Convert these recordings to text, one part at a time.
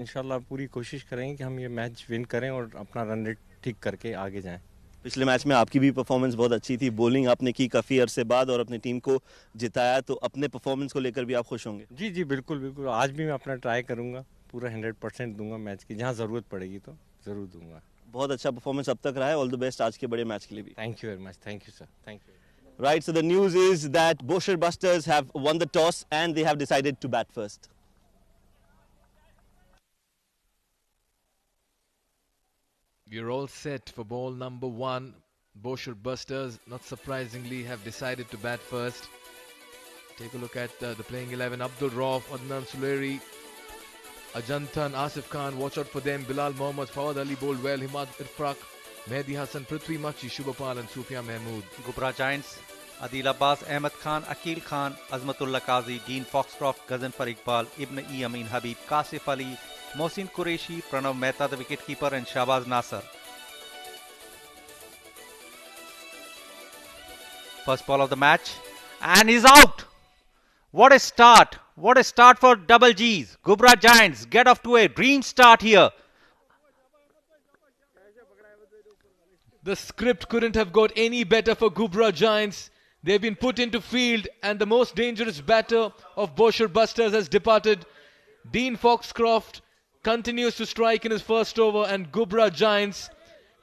इंशाल्लाह पूरी कोशिश करेंगे कि हम ये मैच विन करें और अपना रन रेट ठीक करके आगे जाएं। पिछले मैच में आपकी भी परफॉर्मेंस बहुत अच्छी थी, बॉलिंग आपने की काफ़ी अरसे बाद और अपनी टीम को जिताया, तो अपने परफॉर्मेंस को लेकर भी आप खुश होंगे? जी जी बिल्कुल बिल्कुल, आज भी मैं अपना ट्राई करूंगा, पूरा 100% दूंगा मैच की, जहां ज़रूरत पड़ेगी तो ज़रूर दूंगा। बहुत अच्छा परफॉर्मेंस अब तक रहा है, ऑल द बेस्ट आज के बड़े मैच के लिए भी। Thank you very much, thank you sir, thank you. Right, so the news is that Bousher Busters have won the toss and they have decided to bat first. We're all set for ball number 1. Bousher Busters, not surprisingly, have decided to bat first. Take a look at the playing 11. Abdul Rauf, Adnan Suleri, Ajantan, Asif Khan, watch out for them. Bilal Mohammad, Fawad Ali bowled well. Himad Irfaq, Mehdi Hassan, Prithvi Machi, Shubhapal and Sufyan Mahmood. Ghubrah Giants, Adil Abbas, Ahmed Khan, Akil Khan, Azmatullah Qazi, Dean Foxcroft, Ghaznfar Iqbal, Ibn-e Amin Habib, Kasif Ali, Mohsin Qureshi, Pranav Mehta, the wicketkeeper, and Shahbaz Nasser. First ball of the match, and he's out! What a start! What a start for double G's. Ghubrah Giants get off to a dream start here. The script couldn't have got any better for Ghubrah Giants. They've been put into field and the most dangerous batter of Bousher Busters has departed. Dean Foxcroft continues to strike in his first over and Ghubrah Giants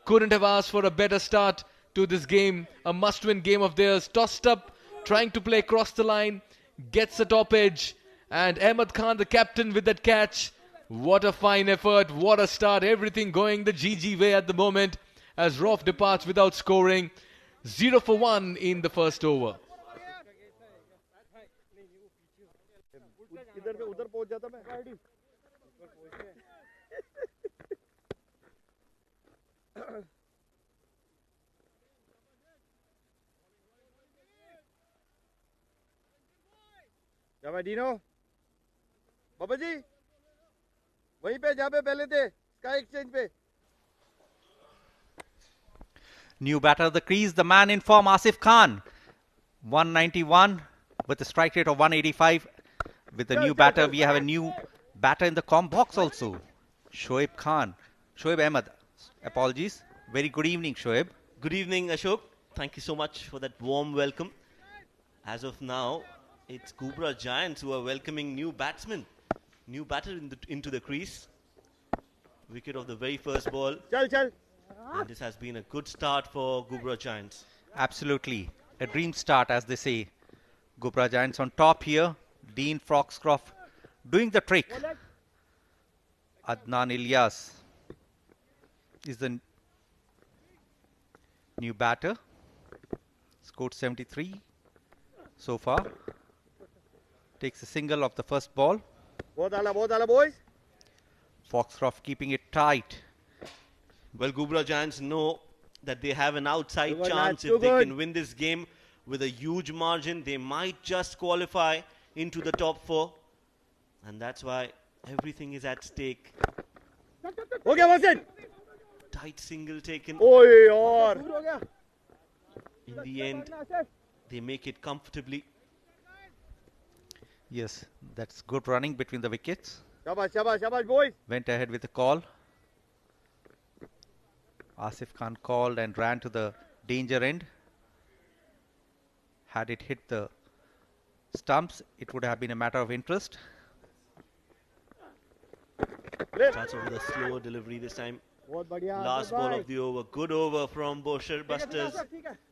couldn't have asked for a better start to this game. A must-win game of theirs. Tossed up, trying to play across the line. Gets the top edge. And Ahmed Khan, the captain, with that catch. What a fine effort. What a start. Everything going the GG way at the moment as Rauf departs without scoring. 0 for 1 in the first over. जावा डीनो बाबा जी वहीं पे जहाँ पे पहले थे स्काई एक्सचेंज पे. New batter of the crease, the man in form, Asif Khan. 191 with a strike rate of 185. With the new batter, we have a new batter in the comp box also. Shoaib Khan. Shoaib Ahmed. Apologies. Very good evening, Shoaib. Good evening, Ashok. Thank you so much for that warm welcome. As of now, it's Ghubrah Giants who are welcoming new batsmen, new batter into the crease. Wicket of the very first ball. चल चल. And this has been a good start for Ghubrah Giants. Absolutely. A dream start, as they say. Ghubrah Giants on top here. Dean Foxcroft doing the trick. Adnan Ilyas is the new batter. Scored 73 so far. Takes a single of the first ball. बहुत आला boys. Foxcroft keeping it tight. Well, Ghubrah Giants know that they have an outside Too good, chance. lads, too If they good. can win this game with a huge margin, they might just qualify into the top 4. And that's why everything is at stake. हो गया Mohsin. Tight single taken. ओए यार. In the end, they make it comfortably. Yes, that's good running between the wickets. शाबाश शाबाश शाबाश boys. Went ahead with the call. Asif Khan called and ran to the danger end. Had it hit the stumps, it would have been a matter of interest. Starts off with a slower delivery this time. बहुत बढ़िया. Last ball of the over. Good over from Bousher Busters.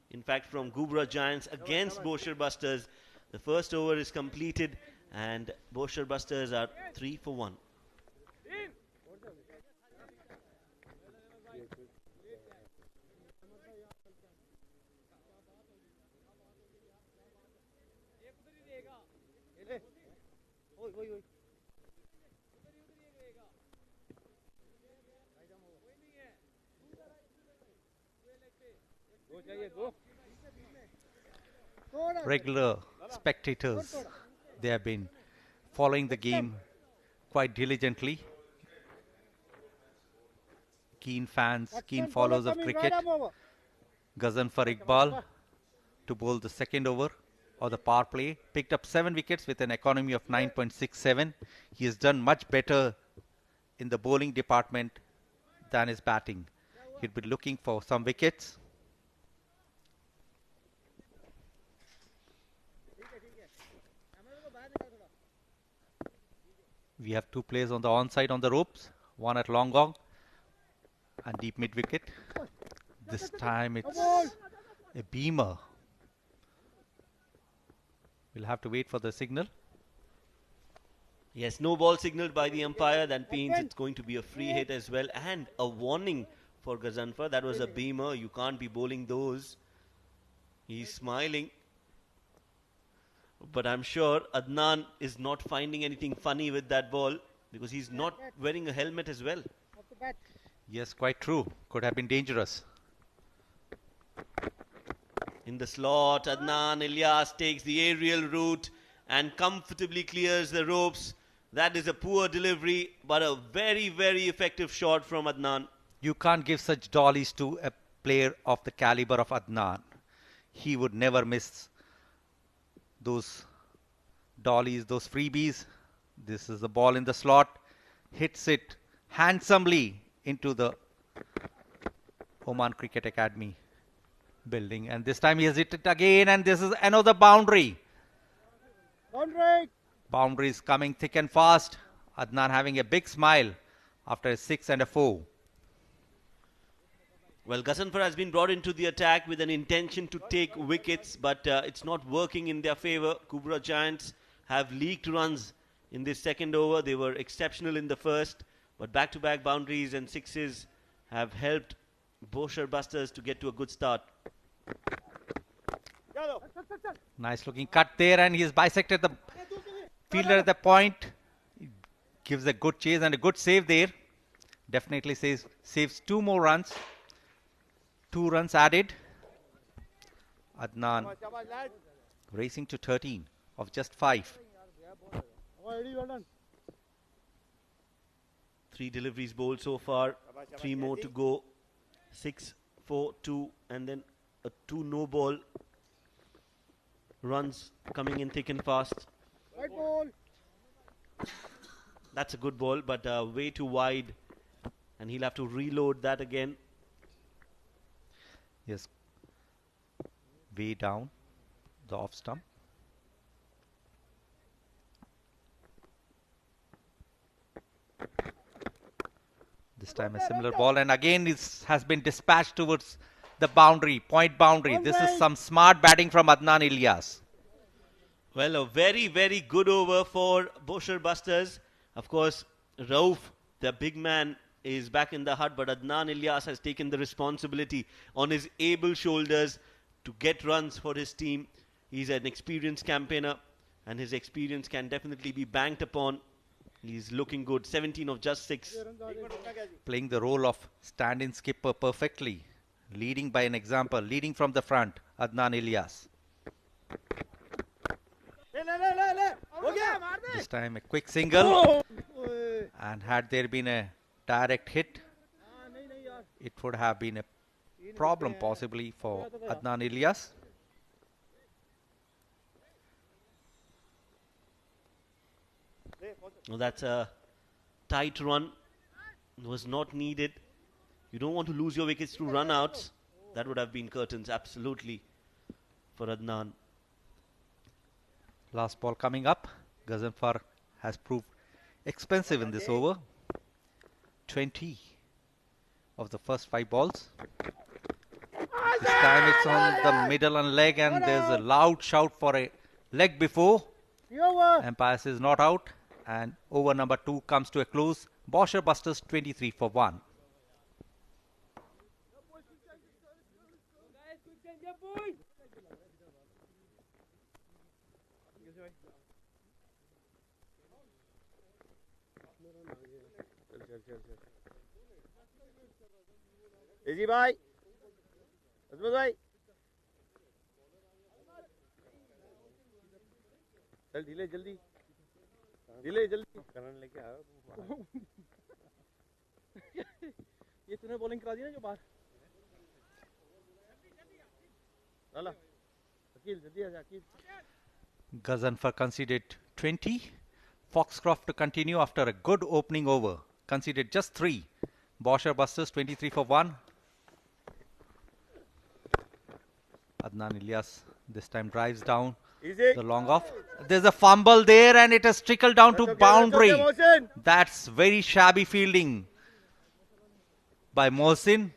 In fact, from Ghubrah Giants against Bousher Busters. The first over is completed and Bousher Busters are 3 for 1. Regular spectators, they have been following the game quite diligently. Keen fans, keen followers of cricket. Ghaznfar Iqbal to bowl the second over of the power play. Picked up 7 wickets with an economy of 9.67. He has done much better in the bowling department than his batting. He'd be looking for some wickets. We have two players on the onside on the ropes, one at long on and deep mid wicket. This time it's a beamer. We'll have to wait for the signal. Yes, no ball signaled by the umpire. That means it's going to be a free hit as well. And a warning for Ghazanfar. That was a beamer. You can't be bowling those. He's smiling. But I'm sure Adnan is not finding anything funny with that ball because he's not wearing a helmet as well. Yes, quite true. Could have been dangerous. In the slot, Adnan Ilyas takes the aerial route and comfortably clears the ropes. That is a poor delivery, but a very, very effective shot from Adnan. You can't give such dollies to a player of the caliber of Adnan. He would never miss those dollies, those freebies. This is the ball in the slot. Hits it handsomely into the Oman Cricket Academy building. And this time he has hit it again. And this is another boundary. Boundaries coming thick and fast. Adnan having a big smile after a 6 and a 4. Well, Ghazanfar has been brought into the attack with an intention to take wickets, but it's not working in their favour. Ghubrah Giants have leaked runs in this second over. They were exceptional in the first, but back-to-back boundaries and sixes have helped Bousher Busters to get to a good start. Nice looking cut there, and he's bisected the fielder at the point. Gives a good chase and a good save there. Definitely saves 2 more runs. 2 runs added. Adnan racing to 13 of just 5. 3 deliveries bowled so far, 3 more to go. 6, 4, 2, and then a 2 no ball. Runs coming in thick and fast. That's a good ball, but way too wide, and he'll have to reload that again. Yes, way down the off stump. This time a similar ball, and again it has been dispatched towards the boundary, point boundary. This is some smart batting from Adnan Ilyas. Well, a very, very good over for Bousher Busters. Of course, Rauf, the big man, is back in the hut, but Adnan Ilyas has taken the responsibility on his able shoulders to get runs for his team. He's an experienced campaigner, and his experience can definitely be banked upon. He's looking good. 17 of just 6. Playing the role of stand-in skipper perfectly. Leading by an example, leading from the front, Adnan Ilyas. This time a quick single. And had there been a direct hit, it would have been a problem possibly for Adnan Ilyas. Well, that's a tight run. It was not needed. You don't want to lose your wickets through run-outs. That would have been curtains, absolutely, for Adnan. Last ball coming up. Ghazanfar has proved expensive in this over. 20 of the first 5 balls. This time it's on the middle and leg, and there's a loud shout for a leg before. Umpire says not out, and over number 2 comes to a close. Bousher Busters 23 for 1. एजी भाई अजमत भाई चल ढीले जल्दी करण लेके आओ ये तूने bowling करा दी ना जो बाहर चला अकील जल्दी आ जा Aqeel Ghazanfar conceded 20. Foxcroft to continue after a good opening over. conceded just 3. Bousher busters 23 for 1. Adnan Ilyas this time drives down Easy. the long off. There's a fumble there and it has trickled down to boundary. Mohsin. That's very shabby fielding by Mohsin.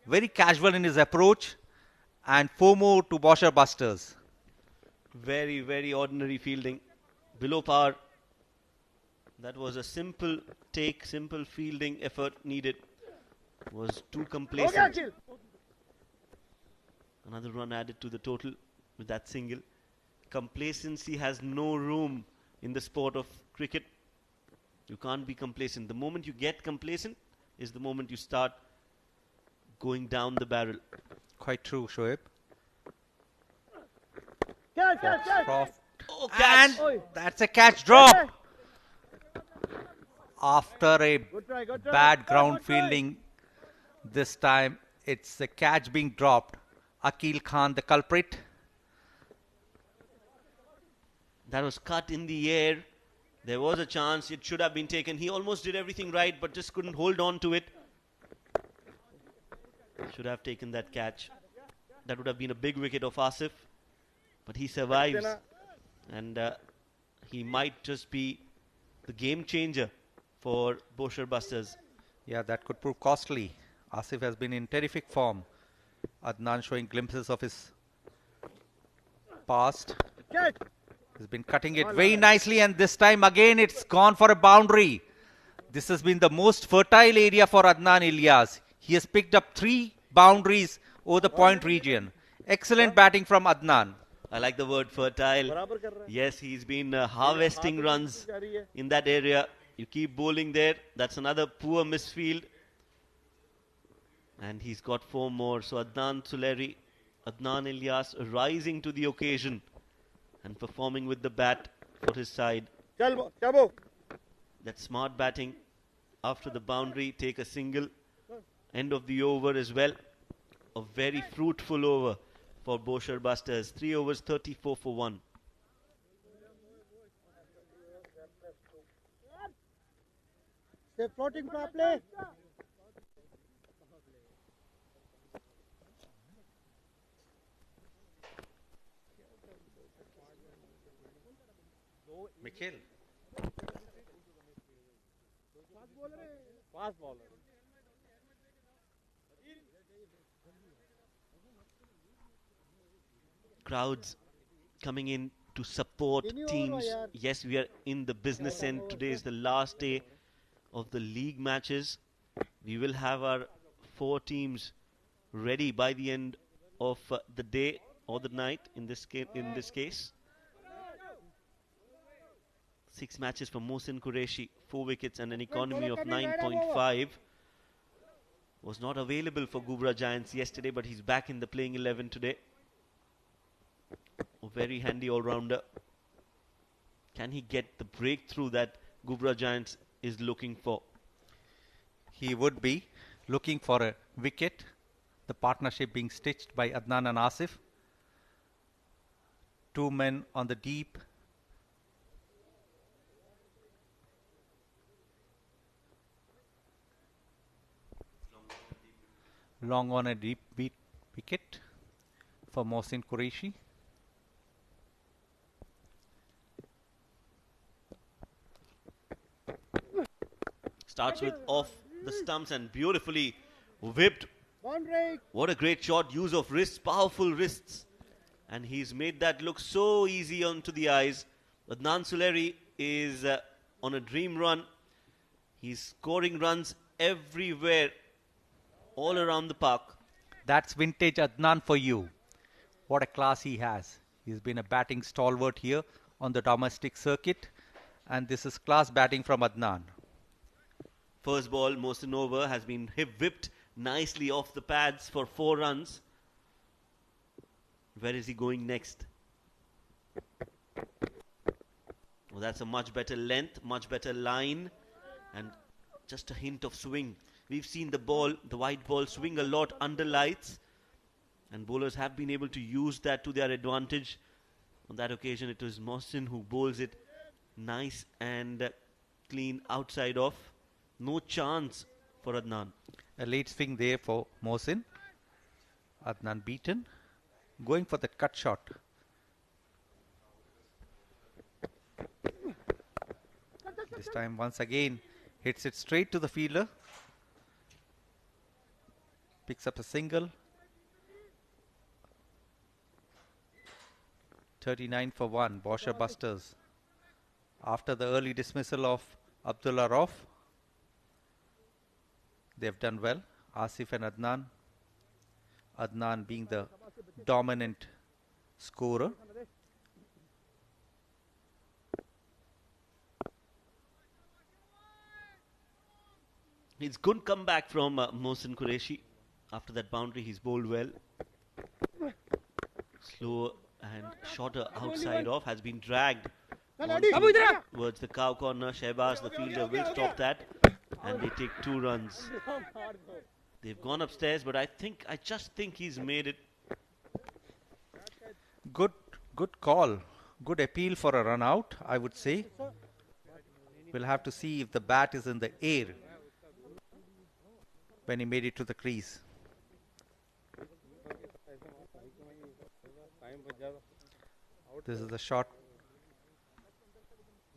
Very casual in his approach. And 4 more to Bousher busters. Very, very ordinary fielding. Below par. That was a simple take, simple fielding effort needed. Was too हो गया complacent. kill. Another run added to the total with that single. Complacency has no room in the sport of cricket. You can't be complacent. The moment you get complacent is the moment you start going down the barrel. Quite true, Shoaib. Catch, catch, catch. Croft. Oh, catch! And that's a catch drop. After a Good try, good try. bad Good ground try. fielding, this time it's a catch being dropped. Akil Khan, the culprit. That was cut in the air. There was a chance. It should have been taken. He almost did everything right, but just couldn't hold on to it. Should have taken that catch. That would have been a big wicket of Asif. But he survives. And he might just be the game changer for Bousher busters. Yeah, that could prove costly. Asif has been in terrific form. Adnan showing glimpses of his past. Catch. He's been cutting it very nicely, and this time again it's gone for a boundary. This has been the most fertile area for Adnan Ilyas. He has picked up 3 boundaries over the point region. Excellent batting from Adnan. I like the word fertile. बराबर कर रहा है. Yes, he's been harvesting runs जा रही है. in that area. You keep bowling there. That's another poor misfield. And he's got 4 more. So Adnan Ilyas rising to the occasion and performing with the bat for his side. चल चाबो. That smart batting after the boundary, take a single. End of the over as well. A very fruitful over for Bousher busters. 3 overs, 34 for 1. Stay floating properly. Mikhail. Fast bowler. Crowds coming in to support Any over, teams. yaar. Yes, we are in the business end. Today is the last day of the league matches. We will have our 4 teams ready by the end of the day or the night in this case. 6 matches for Mohsin Qureshi, 4 wickets and an economy of 9.5. Was not available for Ghubrah Giants yesterday, but he's back in the playing 11 today. A very handy all-rounder. Can he get the breakthrough that Ghubrah Giants is looking for? He would be looking for a wicket. The partnership being stitched by Adnan and Asif. 2 men on the deep. Long on a deep wicket for Mohsin Qureshi. Starts with off the stumps and beautifully whipped. Boundary. What a great shot. Use of wrists, powerful wrists. And he's made that look so easy onto the eyes. Adnan Suleri is on a dream run. He's scoring runs everywhere, all around the park. That's vintage Adnan for you. What a class he has. He's been a batting stalwart here on the domestic circuit. And this is class batting from Adnan. First ball, Mohsin over, has been whipped nicely off the pads for 4 runs. Where is he going next? Oh, that's a much better length, much better line, and just a hint of swing. We've seen the ball, the white ball, swing a lot under lights, and bowlers have been able to use that to their advantage. On that occasion, it was Mohsin who bowls it nice and clean outside off. No chance for Adnan. A late swing there for Mohsin. Adnan beaten. Going for the cut shot. This time once again hits it straight to the fielder. Picks up a single. 39 for 1. Bousher Busters. After the early dismissal of Abdullah Rauf, they've done well. Asif and Adnan. Adnan being the dominant scorer. It's good comeback from Mohsin Qureshi. After that boundary, he's bowled well. Slower and shorter outside off has been dragged towards the cow corner. Shehbaz, the fielder, will stop that, and they take 2 runs. They've gone upstairs, but I just think he's made it. Good call. Good appeal for a run out, I would say. We'll have to see if the bat is in the air when he made it to the crease. This is the shot.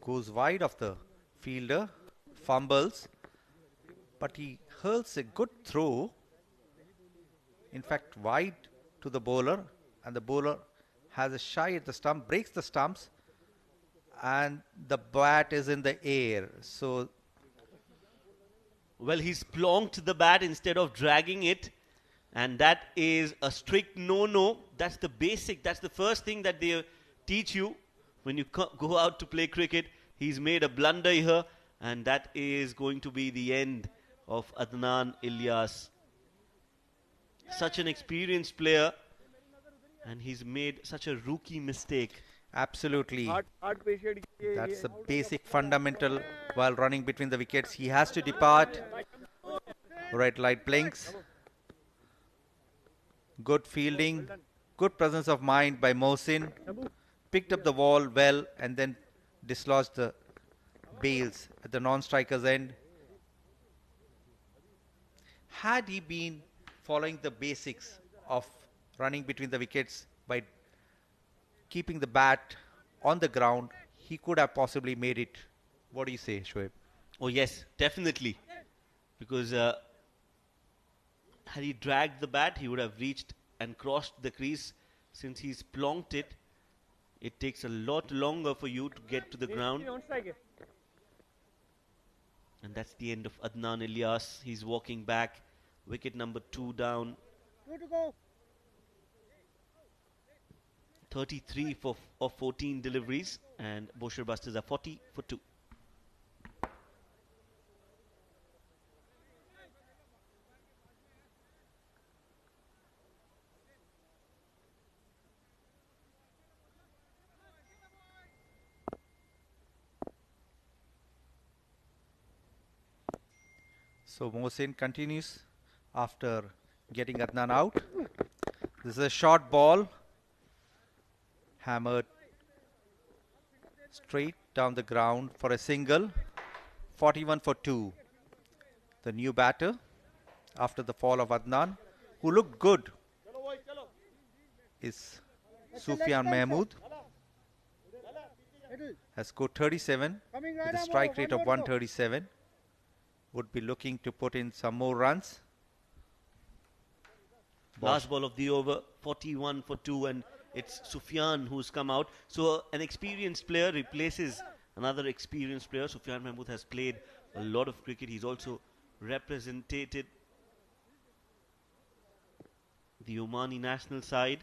Goes wide of the fielder. Fumbles. But he hurls a good throw. In fact, wide to the bowler. And the bowler has a shy at the stump. Breaks the stumps. And the bat is in the air. So, well, he's plonked the bat instead of dragging it. And that is a strict no-no. That's the basic. That's the first thing that they teach you when you go out to play cricket. He's made a blunder here. And that is going to be the end of Adnan Ilyas. Such an experienced player. And he's made such a rookie mistake. absolutely. That's the basic fundamental while running between the wickets. He has to depart. Red light blinks. Good fielding. Good presence of mind by Mohsin. Picked up the ball well and then dislodged the bails at the non-striker's end. Had he been following the basics of running between the wickets by keeping the bat on the ground, he could have possibly made it. What do you say, Shoaib? Oh yes, definitely. Because had he dragged the bat, he would have reached and crossed the crease. Since he's plonked it, it takes a lot longer for you to get to the ground. And that's the end of Adnan Ilyas. He's walking back. Wicket number 2 down. 33 of 14 deliveries. And Bousher Busters are 40 for 2. So Mohsin continues after getting Adnan out. This is a short ball. Hammered straight down the ground for a single. 41 for 2. The new batter after the fall of Adnan, who looked good, is Sufyan Mahmood. Has scored 37 with a strike rate of 137. Would be looking to put in some more runs. Last ball of the over, 41 for 2, and it's Sufyan who's come out. So an experienced player replaces another experienced player. Sufyan Mahmood has played a lot of cricket. He's also represented the Omani national side.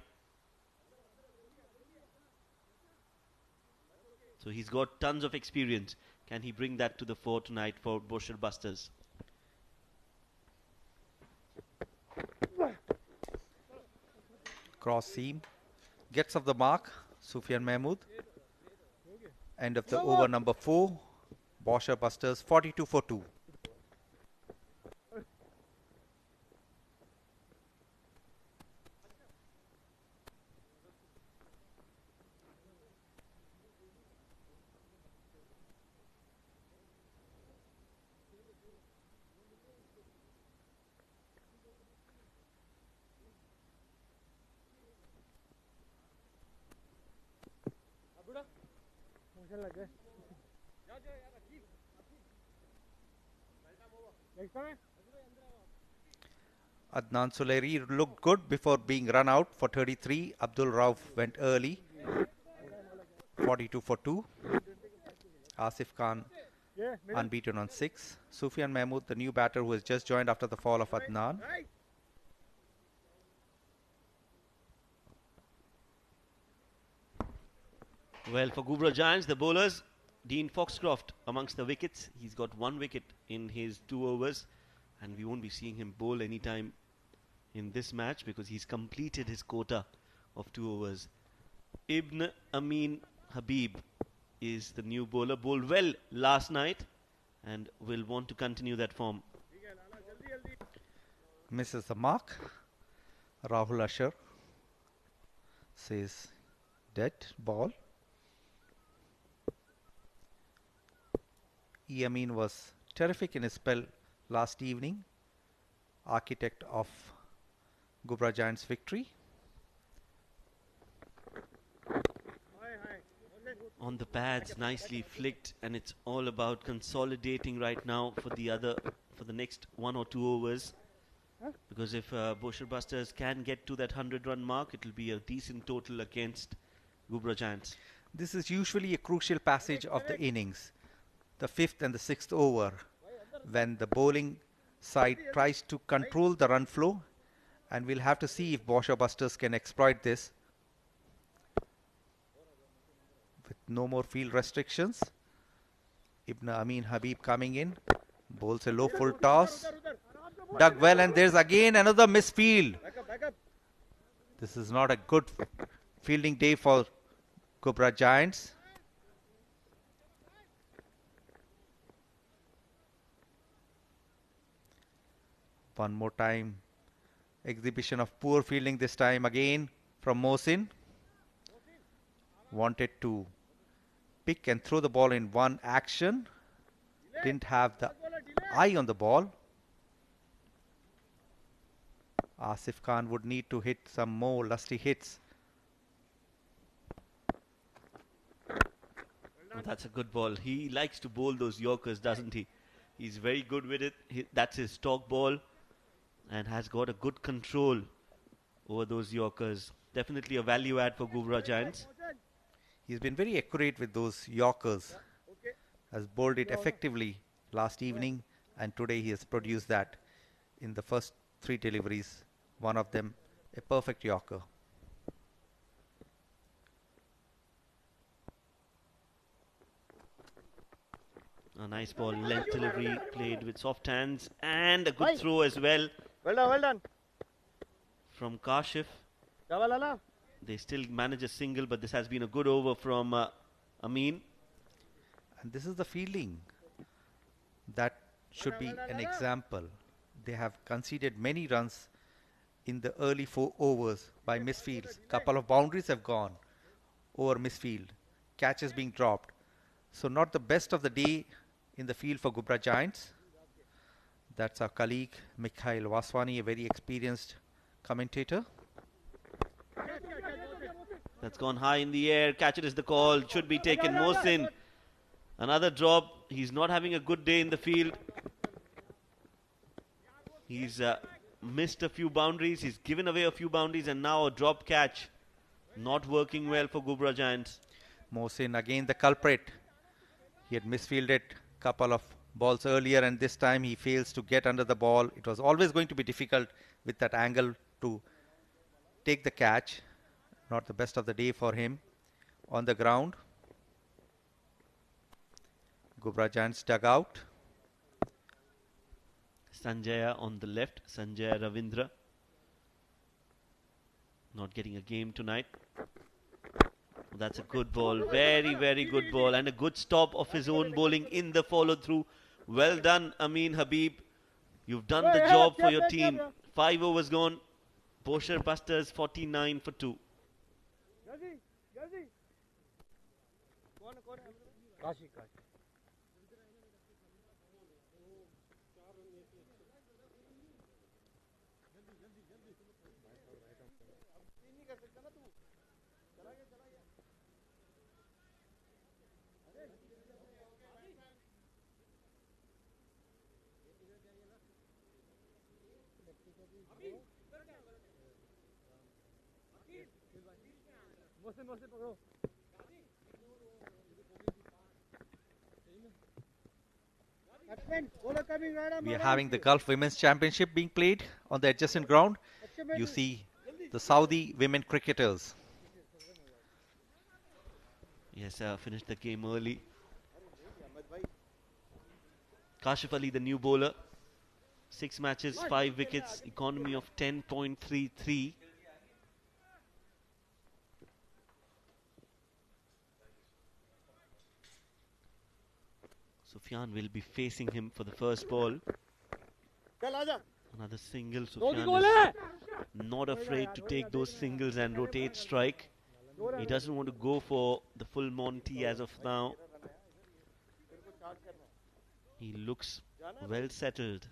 So he's got tons of experience. Can he bring that to the fore tonight for Bousher Busters? Cross seam. Gets off the mark. Sufyan Mahmood. End of the over number 4. Bousher Busters 42 for 2. Adnan Suleri looked good before being run out for 33. Abdul Rauf went early, 42 for 2. Asif Khan unbeaten on 6. Sufyan Mahmood, the new batter who has just joined after the fall of Adnan. Well, for Ghubrah Giants, the bowlers, Dean Foxcroft amongst the wickets. He's got 1 wicket in his 2 overs, and we won't be seeing him bowl anytime in this match because he's completed his quota of 2 overs. Ibn Amin Habib is the new bowler. Bowled well last night and will want to continue that form. Misses the mark. Rahul Asher says dead ball. E. Amin was terrific in his spell last evening. Architect of Ghubrah Giants' victory. On the pads, nicely flicked, and it's all about consolidating right now for the next 1 or 2 overs. Because if Bousher Busters can get to that 100-run mark, it will be a decent total against Ghubrah Giants. This is usually a crucial passage of the innings, the 5th and the 6th over, when the bowling side tries to control the run flow, and we'll have to see if Bousher Busters can exploit this. With no more field restrictions, Ibn Amin Habib coming in, bowls a low full toss, dug well, and there's again another misfield. This is not a good fielding day for Ghubrah Giants. One more time, exhibition of poor fielding this time again from Mohsin. Wanted to pick and throw the ball in one action. Didn't have the eye on the ball. Asif Khan would need to hit some more lusty hits. Oh, that's a good ball. He likes to bowl those Yorkers, doesn't he? He's very good with it. That's his stock ball and has got a good control over those Yorkers. Definitely a value add for Ghubrah Giants. He's been very accurate with those Yorkers. Has bowled it effectively last evening, and today he has produced that in the first 3 deliveries. One of them a perfect Yorker. A nice ball, length delivery, played with soft hands, and a good throw as well. Well done. From Kashif. They still manage a single, but this has been a good over from Amin. And this is the fielding that should be an example. They have conceded many runs in the early 4 overs by misfields. Couple of boundaries have gone over misfield. Catches being dropped. So not the best of the day in the field for Ghubrah Giants. That's our colleague Mikhail Vaswani, a very experienced commentator. That's gone high in the air. Catch it is the call. Should be taken. Mohsin. Another drop. He's not having a good day in the field. He's missed a few boundaries. He's given away a few boundaries, and now a drop catch. Not working well for Ghubrah Giants. Mohsin again the culprit. He had misfielded a couple of balls earlier, and this time he fails to get under the ball. It was always going to be difficult with that angle to take the catch. Not the best of the day for him on the ground. Ghubrah Giants dug out. Sanjaya on the left. Sanjaya Ravindra. Not getting a game tonight. That's a good ball. Very, very good ball. And a good stop of his own bowling in the follow through. Well done, Amin Habib. You've done the job for your team. 5 overs gone. Bousher Busters 49 for 2. We are having the Gulf Women's Championship being played on the adjacent ground. You see the Saudi women cricketers. Yes, finished the game early. Kashif Ali, the new bowler. 6 matches, 5 wickets, economy of 10.33. Sufyan will be facing him for the first ball. Another single. Sufyan is not afraid to take those singles and rotate strike. He doesn't want to go for the full Monty as of now. He looks well settled.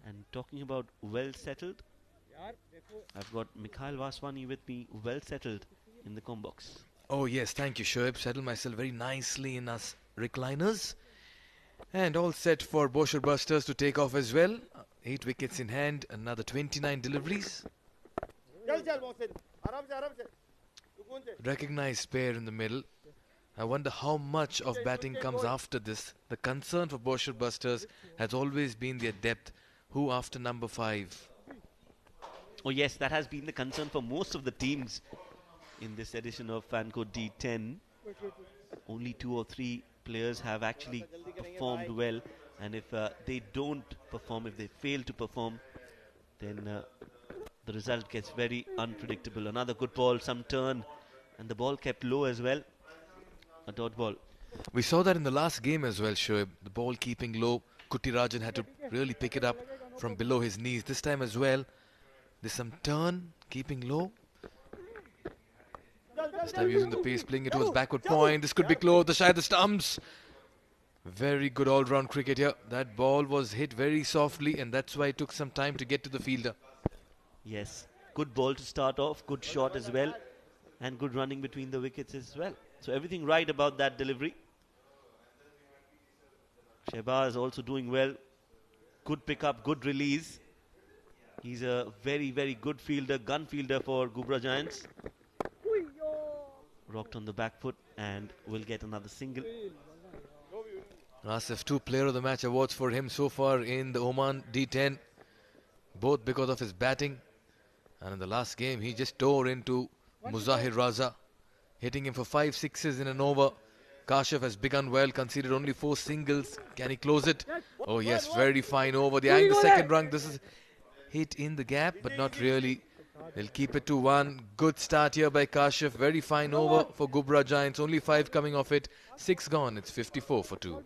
And talking about well settled, I've got Mikhail Vaswani with me, well settled in the com box. Oh yes, thank you, Shoaib. Settled myself very nicely in us recliners. And all set for Bousher Busters to take off as well. 8 wickets in hand, another 29 deliveries. Recognized pair in the middle. I wonder how much of batting comes after this. The concern for Bousher Busters has always been their depth. Who after number 5? Oh yes, that has been the concern for most of the teams in this edition of Oman D10. Only 2 or 3 players have actually performed well, and if they don't perform, if they fail to perform, then the result gets very unpredictable. Another good ball, some turn, and the ball kept low as well. A dot ball. We saw that in the last game as well, Shoaib. The ball keeping low. Kuttirajan had to really pick it up from below his knees. This time as well, there's some turn, keeping low. This time using the pace, playing it towards backward point. This could be close. The shy the stumps. Very good all-round cricket here. That ball was hit very softly, and that's why it took some time to get to the fielder. Yes, good ball to start off, good shot as well, and good running between the wickets as well. So everything right about that delivery. Shehbaz also doing well. Good pickup, good release. He's a very, very good fielder, gun fielder for Ghubrah Giants. Rocked on the back foot and will get another single. Asif, 2 Player of the Match awards for him so far in the Oman D10. Both because of his batting. And in the last game, he just tore into Muzahir Raza, hitting him for 5 sixes in an over. Kashif has begun well, conceded only 4 singles. Can he close it? Oh yes, very fine over. They're eyeing the second rung. This is hit in the gap, but not really. They'll keep it to 1. Good start here by Kashif. Very fine over for Ghubrah Giants. Only 5 coming off it. 6 gone. It's 54 for 2.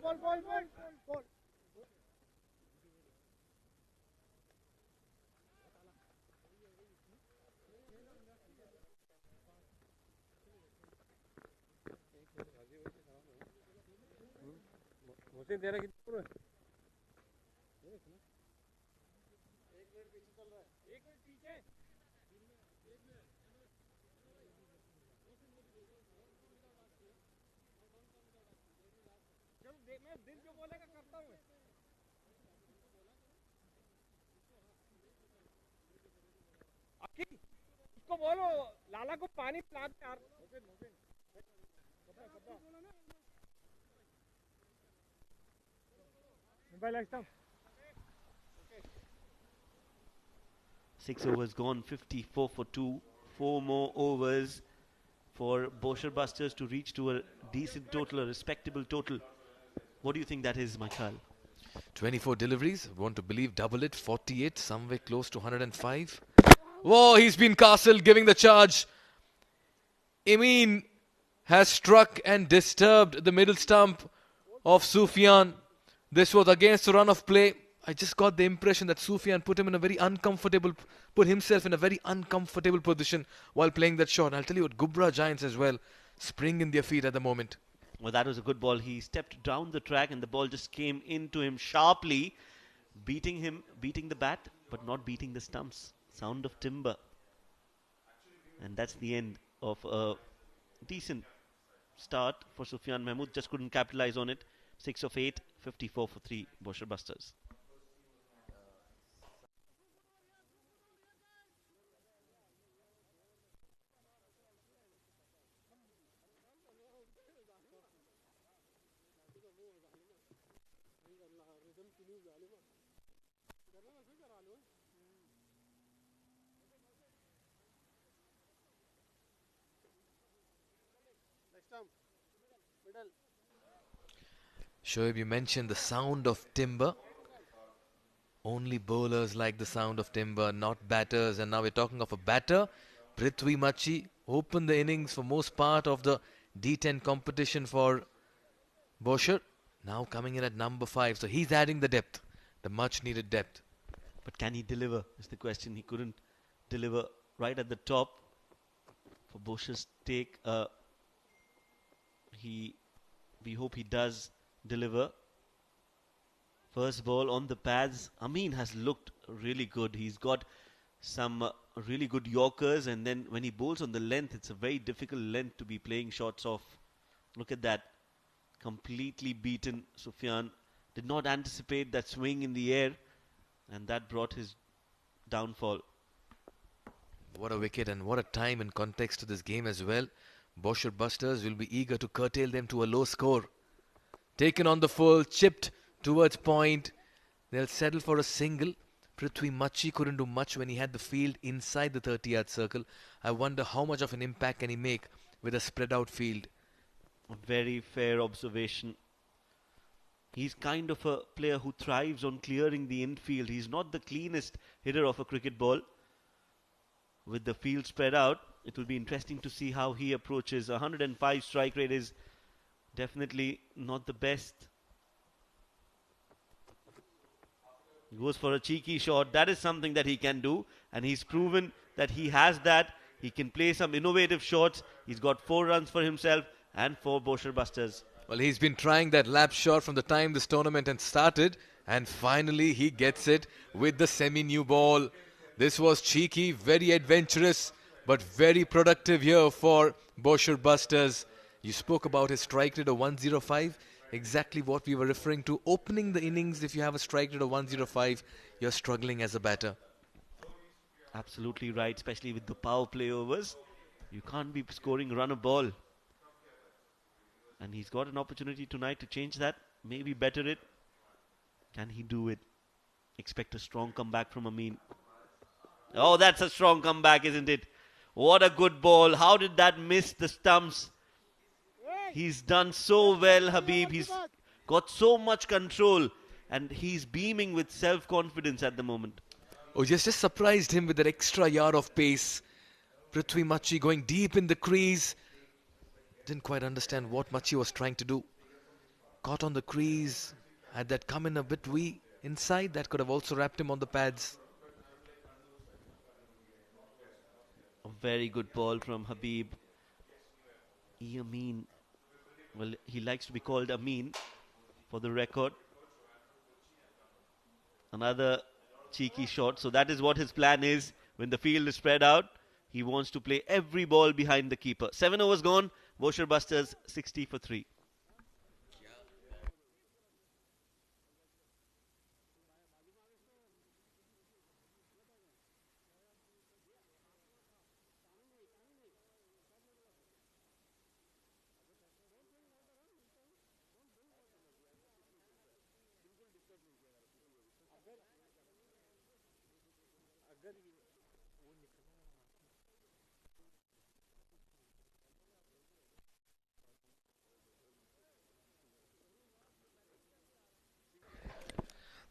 उसको बोलो लाला को पानी पिला दे यार mobile एकदम 6 overs gone, 54 for 2. 4 more overs for Bousher Busters to reach to a decent total, a respectable total. What do you think that is, Michael? 24 deliveries. Want to believe double it. 48. Somewhere close to 105. Whoa, he's been castled, giving the charge. Amin has struck and disturbed the middle stump of Sufyan. This was against the run of play. I just got the impression that Sufyan put himself in a very uncomfortable position while playing that shot. I'll tell you what, Ghubrah Giants as well spring in their feet at the moment. Well, that was a good ball. He stepped down the track and the ball just came into him sharply, beating the bat, but not beating the stumps. Sound of timber. And that's the end of a decent start for Sufyan Mahmood. Just couldn't capitalize on it. 6 of 8, 54 for 3, Bousher Busters. Shoaib, you mentioned the sound of timber. Only bowlers like the sound of timber, not batters. And now we're talking of a batter. Prithvi Machi opened the innings for most part of the D10 competition for Bousher. Now coming in at number 5. So he's adding the depth, the much needed depth. But can he deliver is the question. He couldn't deliver right at the top. For Bousher's take, we hope he does deliver. First ball on the pads. Amin has looked really good. He's got some really good Yorkers, and then when he bowls on the length, it's a very difficult length to be playing shots off. Look at that. Completely beaten. Sufyan did not anticipate that swing in the air, and that brought his downfall. What a wicket and what a time and context to this game as well. Bousher Busters will be eager to curtail them to a low score. Taken on the full, chipped towards point. They'll settle for a single. Prithvi Machi couldn't do much when he had the field inside the 30-yard circle. I wonder how much of an impact can he make with a spread out field. A very fair observation. He's kind of a player who thrives on clearing the infield. He's not the cleanest hitter of a cricket ball. With the field spread out, it will be interesting to see how he approaches. 105 strike rate is definitely not the best. He goes for a cheeky shot. That is something that he can do, and he's proven that he has that. He can play some innovative shots. He's got 4 runs for himself and 4 Bousher Busters. Well, he's been trying that lap shot from the time this tournament had started, and finally he gets it with the semi-new ball. This was cheeky, very adventurous, but very productive here for Bousher Busters. You spoke about his strike rate of 105. Exactly what we were referring to. Opening the innings, if you have a strike rate of 105, you're struggling as a batter. Absolutely right, especially with the power play overs. You can't be scoring run a ball. And he's got an opportunity tonight to change that. Maybe better it. Can he do it? Expect a strong comeback from Amin. Oh, that's a strong comeback, isn't it? What a good ball. How did that miss the stumps? He's done so well, Habib. He's got so much control, and he's beaming with self-confidence at the moment. Oh, just surprised him with that extra yard of pace. Prithvi Machi going deep in the crease. Didn't quite understand what Machi was trying to do. Caught on the crease. Had that come in a bit wee inside, that could have also wrapped him on the pads. A very good ball from Habib. Amin. Well, he likes to be called Amin for the record. Another cheeky shot. So that is what his plan is. When the field is spread out, he wants to play every ball behind the keeper. 7 overs gone. Bousher Busters 60 for 3.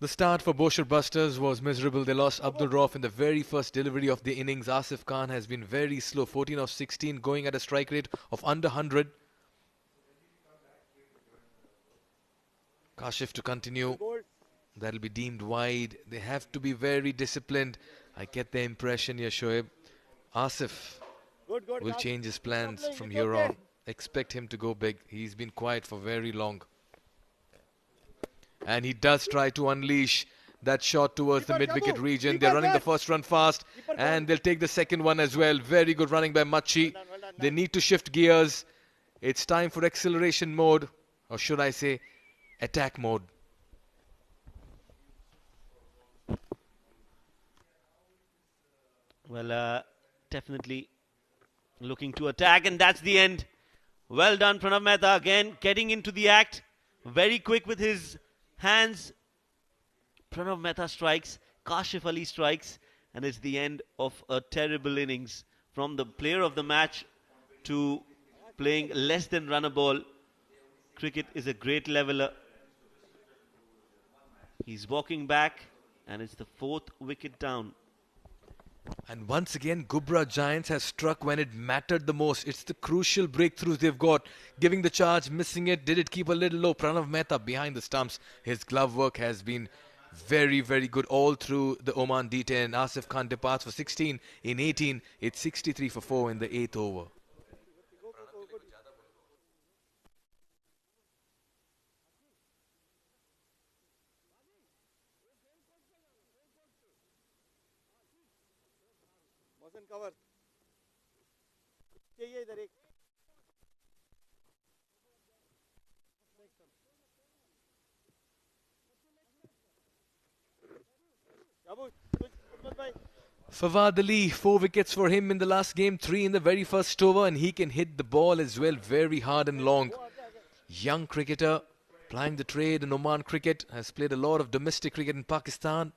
The start for Bousher Busters was miserable. They lost Abdul Rauf in the very first delivery of the innings. Asif Khan has been very slow. 14 of 16, going at a strike rate of under 100. Kashif to continue. That'll be deemed wide. They have to be very disciplined. I get the impression here, Shoaib. Asif will change his plans from here on. Expect him to go big. He's been quiet for very long. And he does try to unleash that shot towards the mid-wicket region. They're running the first run fast, and they'll take the second one as well. Very good running by Machi. They need to shift gears. It's time for acceleration mode, or should I say attack mode. Well, definitely looking to attack, and that's the end. Well done, Pranav Mehta, again getting into the act. Very quick with his hands. Pranav Mehta strikes, Kashif Ali strikes, and it's the end of a terrible innings. From the player of the match to playing less than run a ball. Cricket is a great leveler. He's walking back, and it's the 4th wicket down. And once again, Ghubrah Giants has struck when it mattered the most. It's the crucial breakthroughs they've got. Giving the charge, missing it. Did it keep a little low? Pranav Mehta behind the stumps. His glove work has been very, very good all through the Oman D10. Asif Khan departs for 16 in 18. It's 63 for 4 in the 8th over. Motion cover चाहिए इधर एक बाबू कुछ भाई Fawad Ali, 4 wickets for him in the last game, 3 in the very first over, and he can hit the ball as well very hard and long. Young cricketer, plying the trade in Oman cricket, has played a lot of domestic cricket in Pakistan.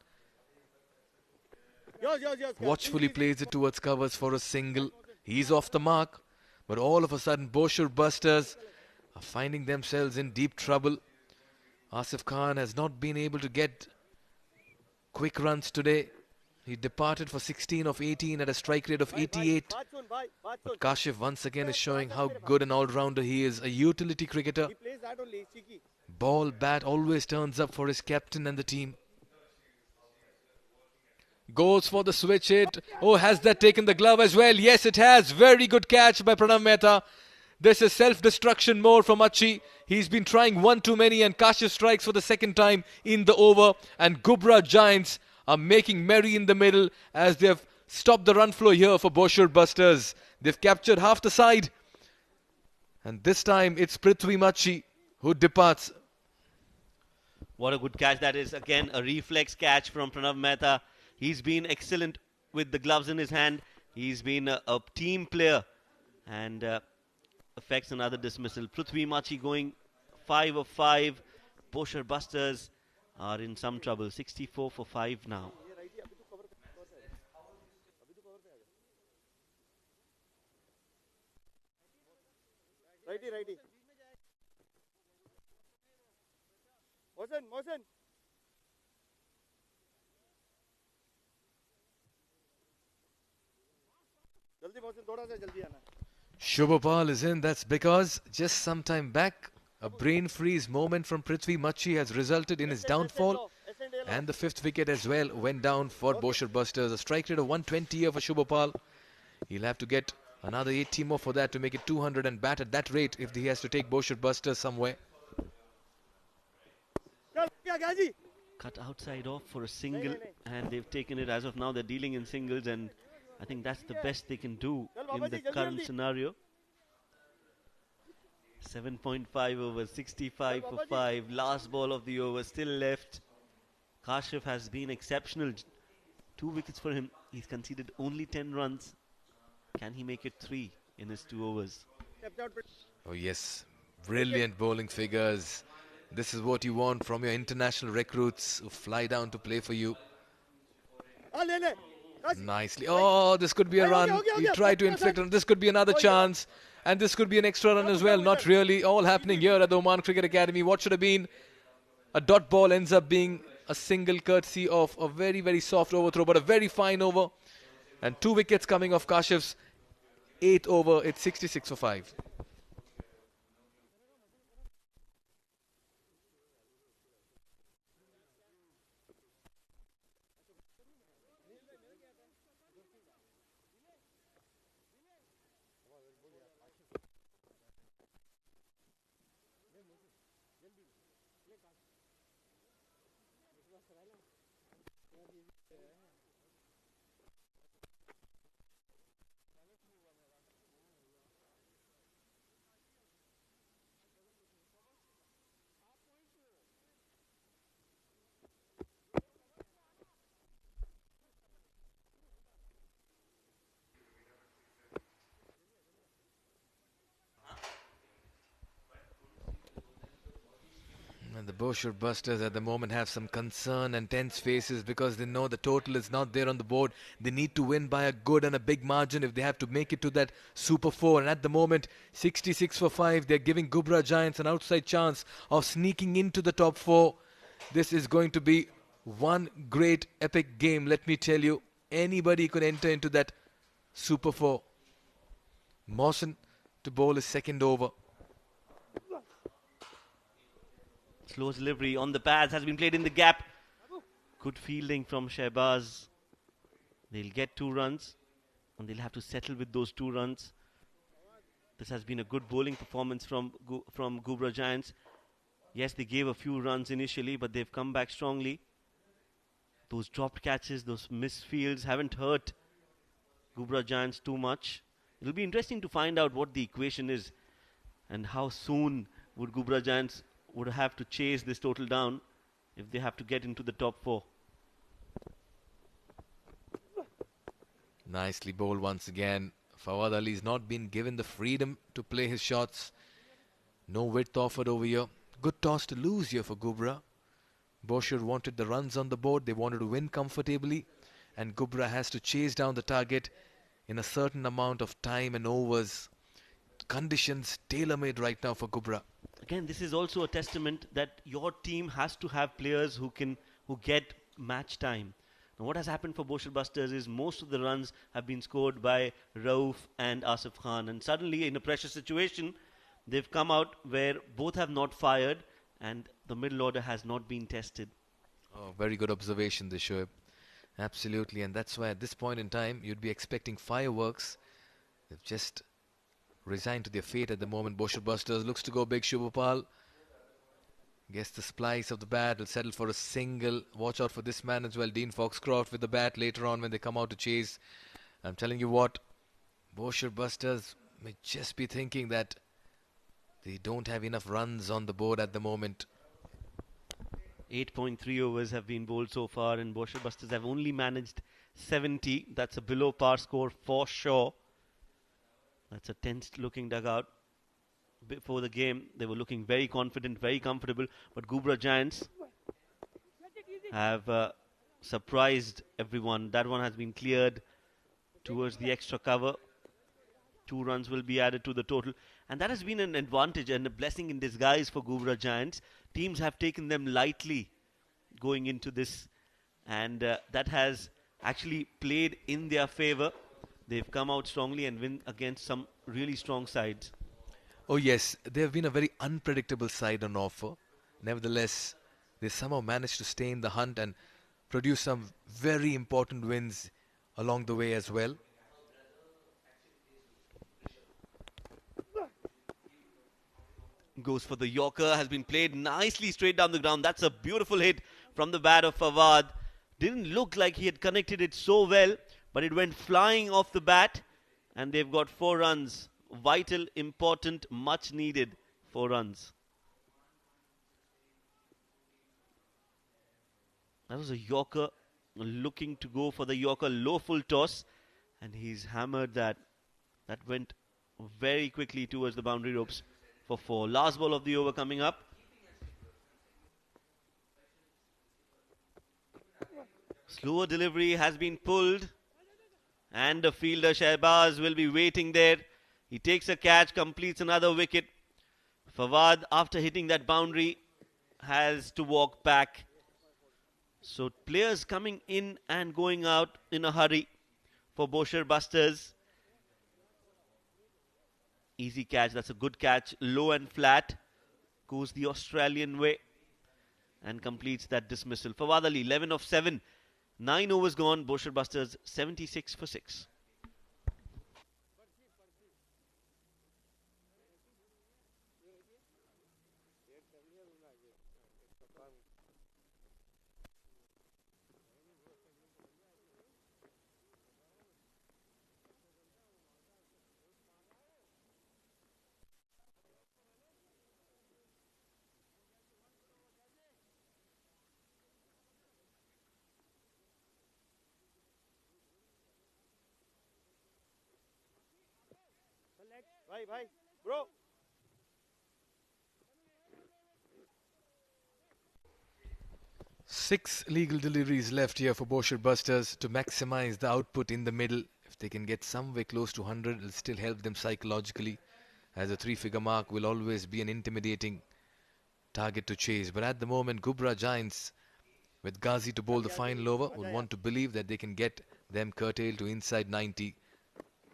Watchfully plays it towards covers for a single. He's off the mark, but all of a sudden Bousher busters are finding themselves in deep trouble. Asif Khan has not been able to get quick runs today. He departed for 16 of 18 at a strike rate of 88. But Kashif once again is showing how good an all-rounder he is. A utility cricketer. Ball, bat always turns up for his captain and the team. Goes for the switch hit. Oh, has that taken the glove as well? Yes, it has. Very good catch by Pranav Mehta. This is self-destruction mode from Achi. He's been trying one too many, and Kashif strikes for the second time in the over. And Ghubrah Giants are making merry in the middle as they've stopped the run flow here for Bousher busters. They've captured half the side. And this time it's Prithvi Machi who departs. What a good catch that is. Again, a reflex catch from Pranav Mehta. He's been excellent with the gloves in his hand. He's been a team player and affects another dismissal. Prithvi Machi going 5 of 5. Bousher busters are in some trouble. 64 for 5 now. righty motion जल्दी motion थोड़ा सा जल्दी आना Shubhopal is in. That's because just some time back, a brain freeze moment from Prithvi Machi has resulted in his downfall. And the 5th wicket as well went down for Bousher busters. A strike rate of 120 here for Shubhopal. He'll have to get another 80 more for that to make it 200 and bat at that rate if he has to take Bousher busters somewhere. Cut outside off for a single, and they've taken it. As of now, they're dealing in singles, and I think that's the best they can do in the current scenario. 7.5 over, 65 for 5. Last ball of the over still left. Kashif has been exceptional. 2 wickets for him. He's conceded only 10 runs. Can he make it 3 in his 2 overs? Oh yes, brilliant bowling figures. This is what you want from your international recruits who fly down to play for you. Nicely. Oh, this could be a run. He tried to inflict on. This could be another chance. And this could be an extra run as well. Not really. All happening here at the Oman Cricket Academy. What should have been a dot ball ends up being a single courtesy of a very, very soft overthrow, but a very fine over. And 2 wickets coming off Kashif's 8th over. It's 66 for 5. And the Bousher Busters at the moment have some concern and tense faces because they know the total is not there on the board. They need to win by a good and a big margin if they have to make it to that Super 4. And at the moment, 66 for 5. They're giving Ghubrah Giants an outside chance of sneaking into the top 4. This is going to be one great epic game, let me tell you. Anybody could enter into that Super 4. Mawson to bowl his second over. Slow delivery on the pads has been played in the gap. Good fielding from Shehbaz. They'll get 2 runs and they'll have to settle with those 2 runs. This has been a good bowling performance from Ghubrah Giants. Yes, they gave a few runs initially, but they've come back strongly. Those dropped catches, those missed fields haven't hurt Ghubrah Giants too much. It'll be interesting to find out what the equation is and how soon would Ghubrah Giants would have to chase this total down if they have to get into the top 4. Nicely bowled once again. Fawad Ali's not been given the freedom to play his shots. No width offered over here. Good toss to lose here for Ghubrah. Bousher wanted the runs on the board. They wanted to win comfortably. And Ghubrah has to chase down the target in a certain amount of time and overs. Conditions tailor-made right now for Ghubrah. Again, this is also a testament that your team has to have players who get match time. Now, what has happened for Bousher Busters is most of the runs have been scored by Rauf and Asif Khan, and suddenly in a pressure situation, they've come out where both have not fired and the middle order has not been tested. Oh, very good observation this, Shoaib. Absolutely, and that's why at this point in time, you'd be expecting fireworks. They've just resigned to their fate at the moment. Bousher Busters looks to go big. Shubhapal gets the splice of the bat, will settle for a single. Watch out for this man as well, Dean Foxcroft with the bat later on when they come out to chase. I'm telling you what, Bousher Busters may just be thinking that they don't have enough runs on the board at the moment. 8.3 overs have been bowled so far, and Bousher Busters have only managed 70. That's a below par score for sure. That's a tensed looking dugout. Before the game, they were looking very confident, very comfortable, but Ghubrah Giants have surprised everyone. That one has been cleared towards the extra cover. 2 runs will be added to the total, and that has been an advantage and a blessing in disguise for Ghubrah Giants. Teams have taken them lightly going into this, and that has actually played in their favor. They've come out strongly and win against some really strong sides. Oh yes, they have been a very unpredictable side on offer. Nevertheless, they somehow managed to stay in the hunt and produce some very important wins along the way as well. Goes for the Yorker, has been played nicely straight down the ground. That's a beautiful hit from the bat of Fawad. Didn't look like he had connected it so well, but it went flying off the bat, and they've got 4 runs. Vital, important, much needed 4 runs. That was a Yorker, looking to go for the Yorker low full toss, and he's hammered that. That went very quickly towards the boundary ropes for 4. Last ball of the over coming up. Slower delivery has been pulled, and the fielder Shehbaz will be waiting there. He takes a catch, completes another wicket. Fawad, after hitting that boundary, has to walk back. So players coming in and going out in a hurry for Bousher Busters. Easy catch, that's a good catch, low and flat. Goes the Australian way and completes that dismissal. Fawad Ali, 11 of 7. 9 overs gone, Bousher Busters 76 for 6. भाई भाई bro 6 legal deliveries left here for Bousher Busters to maximize the output in the middle. If they can get somewhere close to 100, it'll still help them psychologically, as a 3-figure mark will always be an intimidating target to chase. But at the moment, Ghubrah Giants, with Ghazi to bowl the final over, will want to believe that they can get them curtailed to inside 90.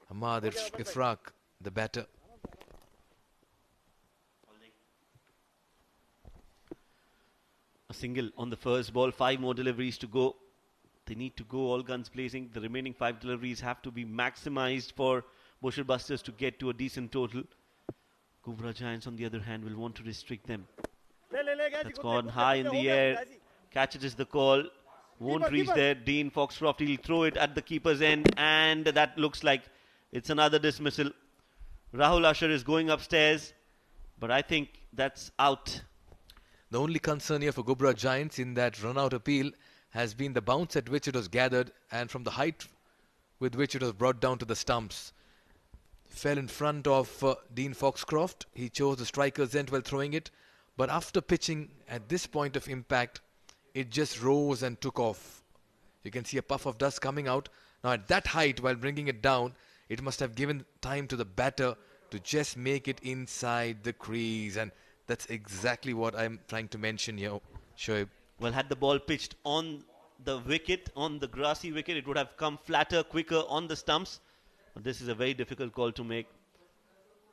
Ahmad Ifraq, the batter. A single on the first ball, 5 more deliveries to go. They need to go all guns blazing. The remaining 5 deliveries have to be maximized for Bousher Busters to get to a decent total. Ghubrah Giants, on the other hand, will want to restrict them. That's gone high in the air. Catch it is the call. Won't reach there. Dean Foxcroft, he'll throw it at the keeper's end, and that looks like it's another dismissal. Rahul Usher is going upstairs, but I think that's out. The only concern here for Ghubrah Giants in that run-out appeal has been the bounce at which it was gathered and from the height with which it was brought down to the stumps. Fell in front of Dean Foxcroft. He chose the striker's end while throwing it, but after pitching at this point of impact, it just rose and took off. You can see a puff of dust coming out. Now at that height, while bringing it down, it must have given time to the batter to just make it inside the crease, and that's exactly what I'm trying to mention here, Shoaib. Well, had the ball pitched on the wicket, on the grassy wicket, it would have come flatter, quicker on the stumps. But this is a very difficult call to make.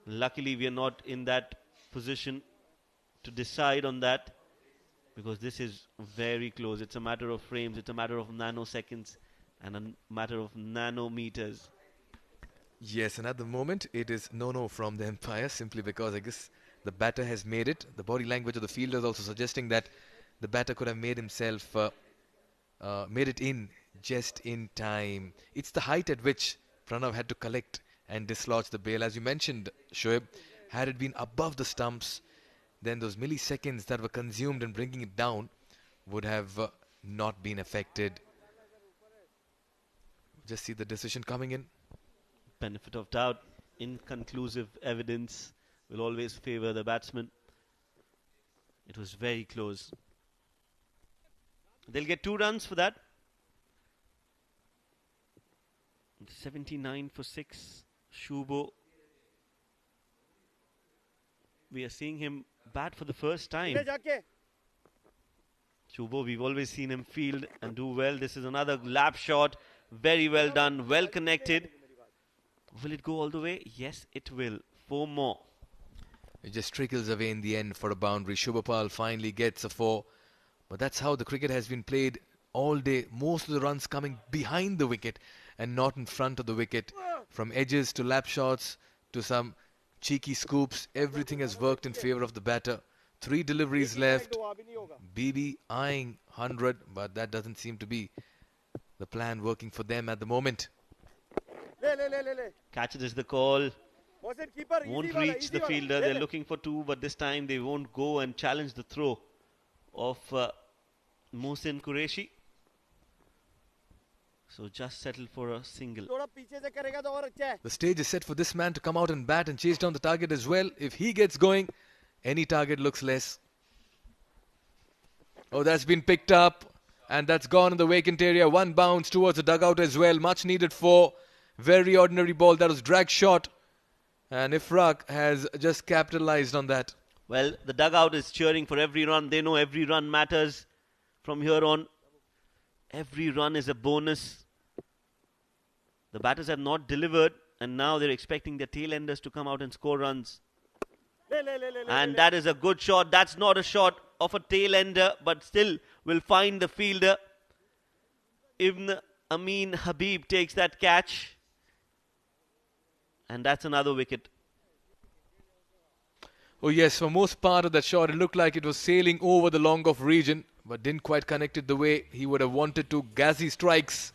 Luckily, we are not in that position to decide on that, because this is very close. It's a matter of frames, it's a matter of nanoseconds, and a matter of nanometers. Yes, and at the moment, it is no from the umpire, simply because I guess the batter has made it. The body language of the fielder is also suggesting that the batter could have made himself, made it in just in time. It's the height at which Pranav had to collect and dislodge the bail. As you mentioned, Shoaib, had it been above the stumps, then those milliseconds that were consumed in bringing it down would have not been affected. Just see the decision coming in. Benefit of doubt, inconclusive evidence will always favor the batsman. It was very close. They'll get 2 runs for that. 79 for 6. Shubo. We are seeing him bat for the first time. Shubo, we've always seen him field and do well. This is another lap shot. Very well done. Well connected. Will it go all the way? Yes, it will. 4 more. It just trickles away in the end for a boundary. Shubhapal finally gets a 4. But that's how the cricket has been played all day. Most of the runs coming behind the wicket and not in front of the wicket. From edges to lap shots to some cheeky scoops, everything has worked in favor of the batter. 3 deliveries left. BB eyeing 100, but that doesn't seem to be the plan working for them at the moment. Catch it is the call. Won't reach the fielder. They're looking for 2, but this time they won't go and challenge the throw of Mohsin Qureshi. So just settle for a single. The stage is set for this man to come out and bat and chase down the target as well. If he gets going, any target looks less. Oh, that's been picked up, and that's gone in the vacant area. 1 bounce towards the dugout as well. Much needed 4. Very ordinary ball. That was drag shot, and Ifraq has just capitalized on that. Well, the dugout is cheering for every run. They know every run matters from here on. Every run is a bonus. The batters have not delivered, and now they're expecting their tail-enders to come out and score runs. And that is a good shot. That's not a shot of a tail-ender, but still will find the fielder. Ibn Amin Habib takes that catch. And that's another wicket. Oh yes, for most part of that shot, it looked like it was sailing over the long off region, but didn't quite connect it the way he would have wanted to. Ghazi strikes.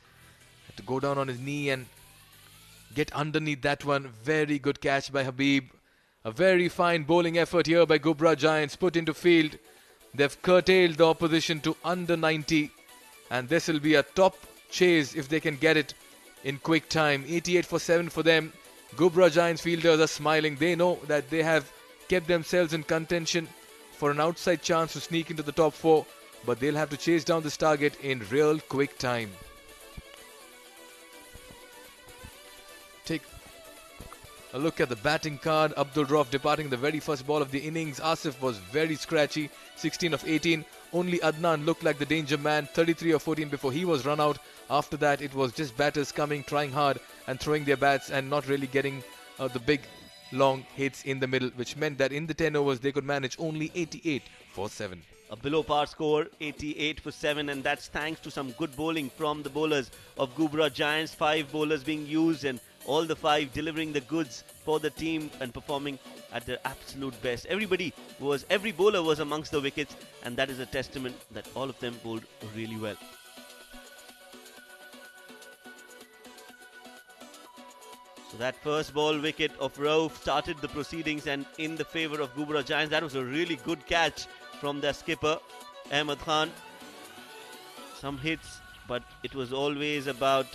Had to go down on his knee and get underneath that one. Very good catch by Habib. A very fine bowling effort here by Ghubrah Giants, put into field. They've curtailed the opposition to under 90, and this will be a top chase if they can get it in quick time. 88 for 7 for them. Ghubrah Giants fielders are smiling. They know that they have kept themselves in contention for an outside chance to sneak into the top 4 but they'll have to chase down this target in real quick time. Take a look at the batting card. Abdul Rauf departing the very first ball of the innings. Asif was very scratchy, 16 of 18. Only Adnan looked like the danger man, 33 of 14 before he was run out. After that, it was just batters coming, trying hard and throwing their bats and not really getting the big long hits in the middle, which meant that in the 10 overs they could manage only 88 for 7. A below par score, 88 for 7, and that's thanks to some good bowling from the bowlers of Ghubrah Giants. 5 bowlers being used and all the 5 delivering the goods for the team and performing at their absolute best. Every bowler was amongst the wickets, and that is a testament that all of them bowled really well. So that first ball wicket of Rauf started the proceedings and in the favour of Ghubrah Giants. That was a really good catch from their skipper, Ahmed Khan. Some hits, but it was always about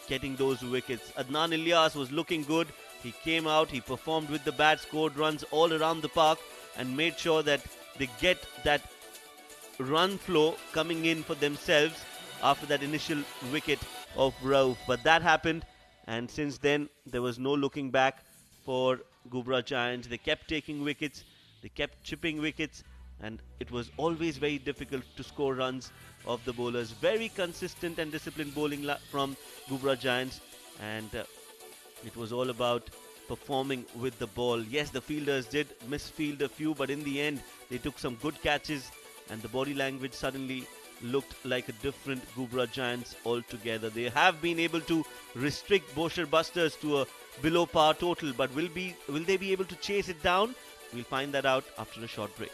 getting those wickets. Adnan Ilyas was looking good. He came out, he performed with the bat, scored runs all around the park and made sure that they get that run flow coming in for themselves after that initial wicket of Rauf. But that happened, and since then there was no looking back for Ghubrah Giants. They kept taking wickets, they kept chipping wickets, and it was always very difficult to score runs of the bowlers. Very consistent and disciplined bowling from Ghubrah Giants, and it was all about performing with the ball. Yes, the fielders did misfield a few, but in the end they took some good catches, and the body language suddenly looked like a different Ghubrah Giants altogether. They have been able to restrict Bousher Busters to a below par total, but will they be able to chase it down? We'll find that out after a short break.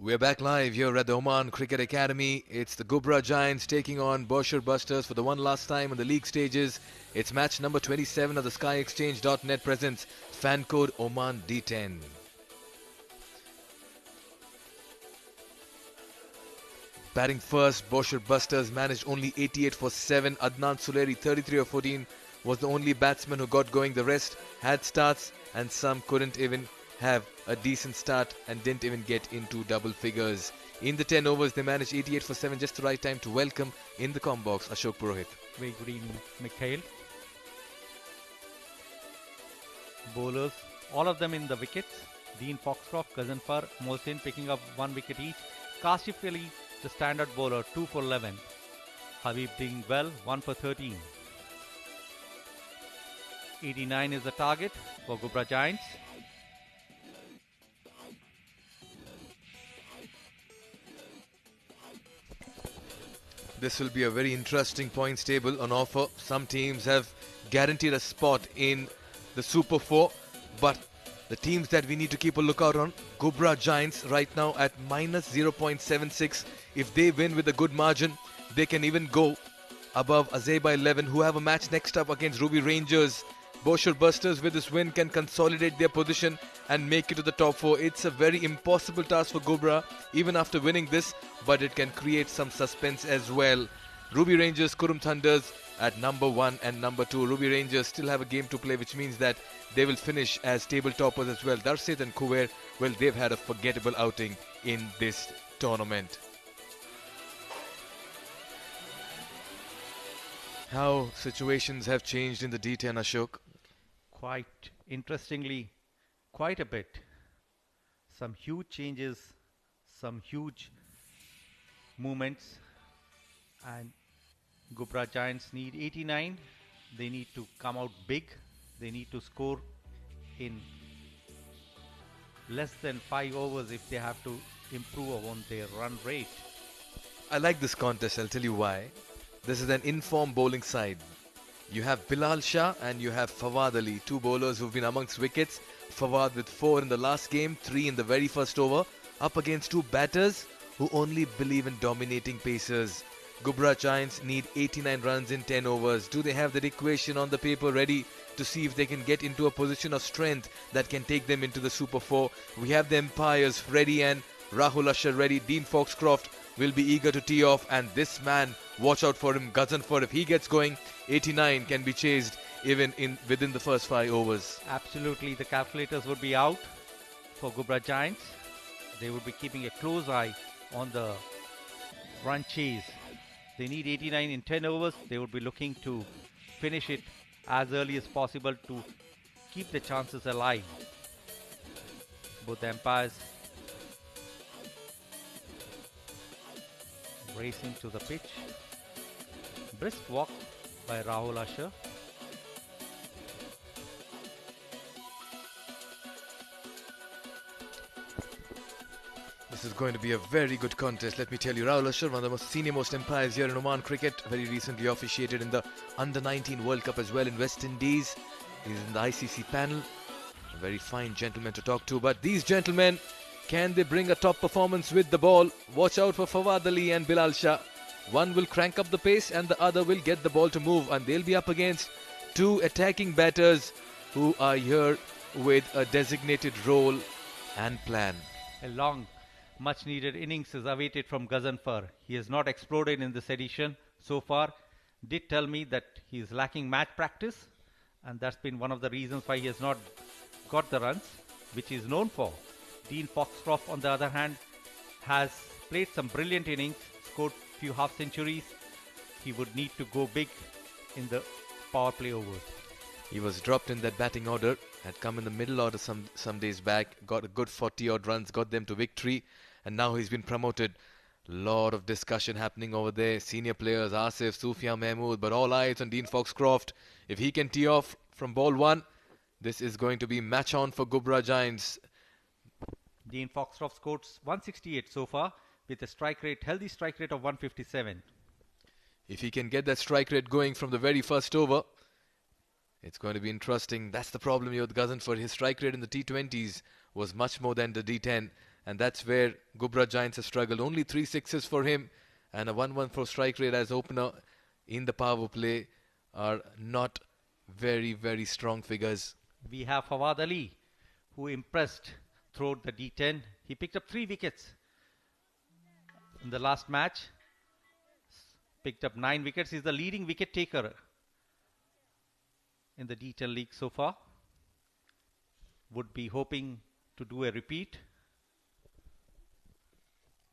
We're back live here at the Oman Cricket Academy. It's the Ghubrah Giants taking on Bousher Busters for the one last time on the league stages. It's match number 27 of the SkyExchange.net presents fan code Oman D10. Batting first, Bousher Busters managed only 88 for 7. Adnan Suleri, 33 or 14, was the only batsman who got going. The rest had starts and some couldn't even have a decent start and didn't even get into double figures. In the 10 overs, they managed 88 for 7, just the right time to welcome in the com box Ashok Purohit. Very good evening, Mikhail. Bowlers, all of them in the wickets. Dean Foxcroft, Gazanfar, Mohsin picking up 1 wicket each. Kashif Ali, the standard bowler, 2 for 11. Habib doing well, 1 for 13. 89 is the target for Ghubrah Giants. This will be a very interesting points table on offer. Some teams have guaranteed a spot in the Super 4, but the teams that we need to keep a lookout on, Ghubrah Giants right now at minus 0.76. If they win with a good margin, they can even go above Azeba 11, who have a match next up against Ruby Rangers. Bousher Busters with this win can consolidate their position and make it to the top 4. It's a very impossible task for Ghubrah even after winning this, but it can create some suspense as well. Ruby Rangers, Kurum Thunders at number 1 and number 2. Ruby Rangers still have a game to play, which means that they will finish as table toppers as well. Darset and Kuwait, well, they've had a forgettable outing in this tournament. How situations have changed in the D10, Ashok? Quite interestingly, quite a bit. Some huge changes, some huge movements, and Ghubrah Giants need 89. They need to come out big. They need to score in less than 5 overs if they have to improve on their run rate. I like this contest, I'll tell you why. This is an informed bowling side. You have Bilal Shah and you have Fawad Ali, 2 bowlers who've been amongst wickets. Fawad with 4 in the last game, 3 in the very first over, up against 2 batters who only believe in dominating pacers. Ghubrah Giants need 89 runs in 10 overs. Do they have that equation on the paper ready to see if they can get into a position of strength that can take them into the Super 4? We have the Empires, Freddie and Rahul Asher ready. Dean Foxcroft will be eager to tee off, and this man, watch out for him, Gazanfar. If he gets going, 89 can be chased even within the first 5 overs. Absolutely, the calculators would be out for Ghubrah Giants. They would be keeping a close eye on the run chase. They need 89 in 10 overs. They would be looking to finish it as early as possible to keep the chances alive. Both the umpires racing to the pitch. Brisk walk by Rahul Asher. This is going to be a very good contest, let me tell you. Rahul Asher, one of the most senior-most umpires here in Oman cricket, very recently officiated in the Under-19 World Cup as well in West Indies. He's in the ICC panel. A very fine gentleman to talk to, but these gentlemen, can they bring a top performance with the ball? Watch out for Fawad Ali and Bilal Shah. One will crank up the pace and the other will get the ball to move, and they'll be up against 2 attacking batters who are here with a designated role and plan. A long, much needed innings is awaited from Gazanfar. He has not exploded in this edition so far. Did tell me that he is lacking match practice, and that's been one of the reasons why he has not got the runs which he is known for. Dean Foxcroft, on the other hand, has played some brilliant innings, scored few half centuries. He would need to go big in the power play overs. He was dropped in that batting order, had come in the middle order some days back, got a good 40 odd runs, got them to victory, and now he's been promoted. Lot of discussion happening over there. Senior players, Asif, Sufia Mahmood, but all eyes on Dean Foxcroft. If he can tee off from ball 1, this is going to be match on for Ghubrah Giants. Dean Foxcroft scored 168 so far with a healthy strike rate of 157. If he can get that strike rate going from the very first over, it's going to be interesting. That's the problem here with Gazanfar. His strike rate in the T20s was much more than the D10. And that's where Ghubrah Giants have struggled. Only 3 sixes for him and a 114 strike rate as opener in the power play are not very, very strong figures. We have Fawad Ali, who impressed throughout the D10. He picked up 3 wickets in the last match. Picked up 9 wickets. He's the leading wicket taker in the D10 league so far. Would be hoping to do a repeat.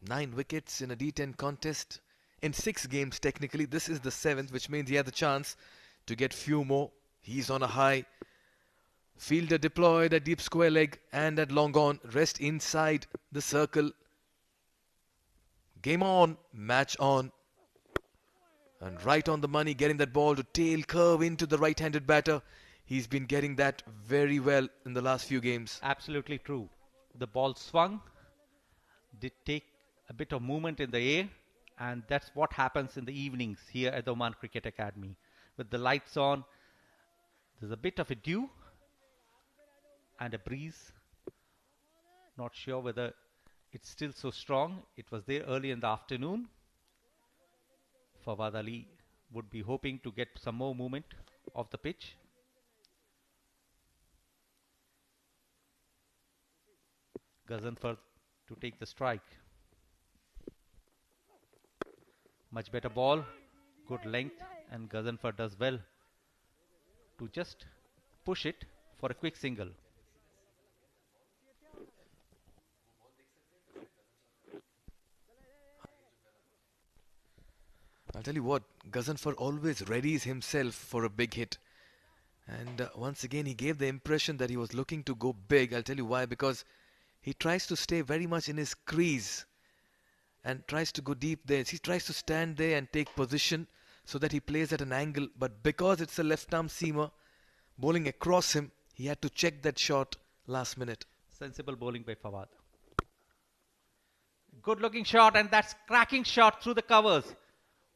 9 wickets in a D10 contest. In 6 games, technically, this is the 7th, which means he had the chance to get few more. He's on a high. Fielder deployed at deep square leg and at long on. Rest inside the circle. Game on, match on. And right on the money, getting that ball to tail curve into the right-handed batter. He's been getting that very well in the last few games. Absolutely true. The ball swung, did take a bit of movement in the air, and that's what happens in the evenings here at the Oman Cricket Academy. With the lights on, there's a bit of a dew and a breeze. Not sure whether it's still so strong. It was there early in the afternoon. Fawad Ali would be hoping to get some more movement of the pitch. Gazanfar to take the strike. Much better ball, good length, and Gazanfar does well to just push it for a quick single. I'll tell you what, Gazanfar always readies himself for a big hit. And once again, he gave the impression that he was looking to go big. I'll tell you why, because he tries to stay very much in his crease and tries to go deep there. He tries to stand there and take position so that he plays at an angle. But because it's a left-arm seamer bowling across him, he had to check that shot last minute. Sensible bowling by Fawad. Good looking shot, and that's cracking shot through the covers.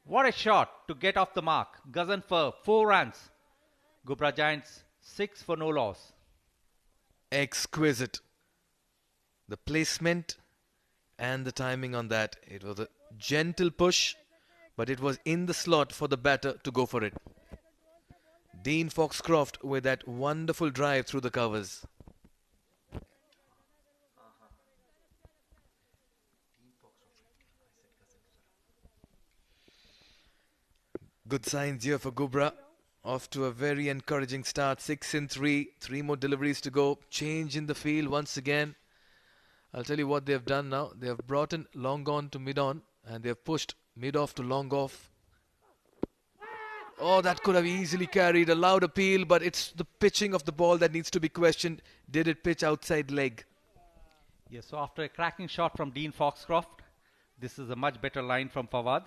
What a shot to get off the mark. Gazanfar, 4 runs. Ghubrah Giants, 6 for no loss. Exquisite. The placement and the timing on that. It was a gentle push, but it was in the slot for the batter to go for it. Dean Foxcroft with that wonderful drive through the covers. Good signs here for Ghubrah. Off to a very encouraging start. 6 in 3. 3 more deliveries to go. Change in the field once again. I'll tell you what they have done now. They have brought in long on to mid on, and they have pushed mid off to long off. Oh, that could have easily carried a loud appeal, but it's the pitching of the ball that needs to be questioned. Did it pitch outside leg? Yes, so after a cracking shot from Dean Foxcroft, this is a much better line from Fawad.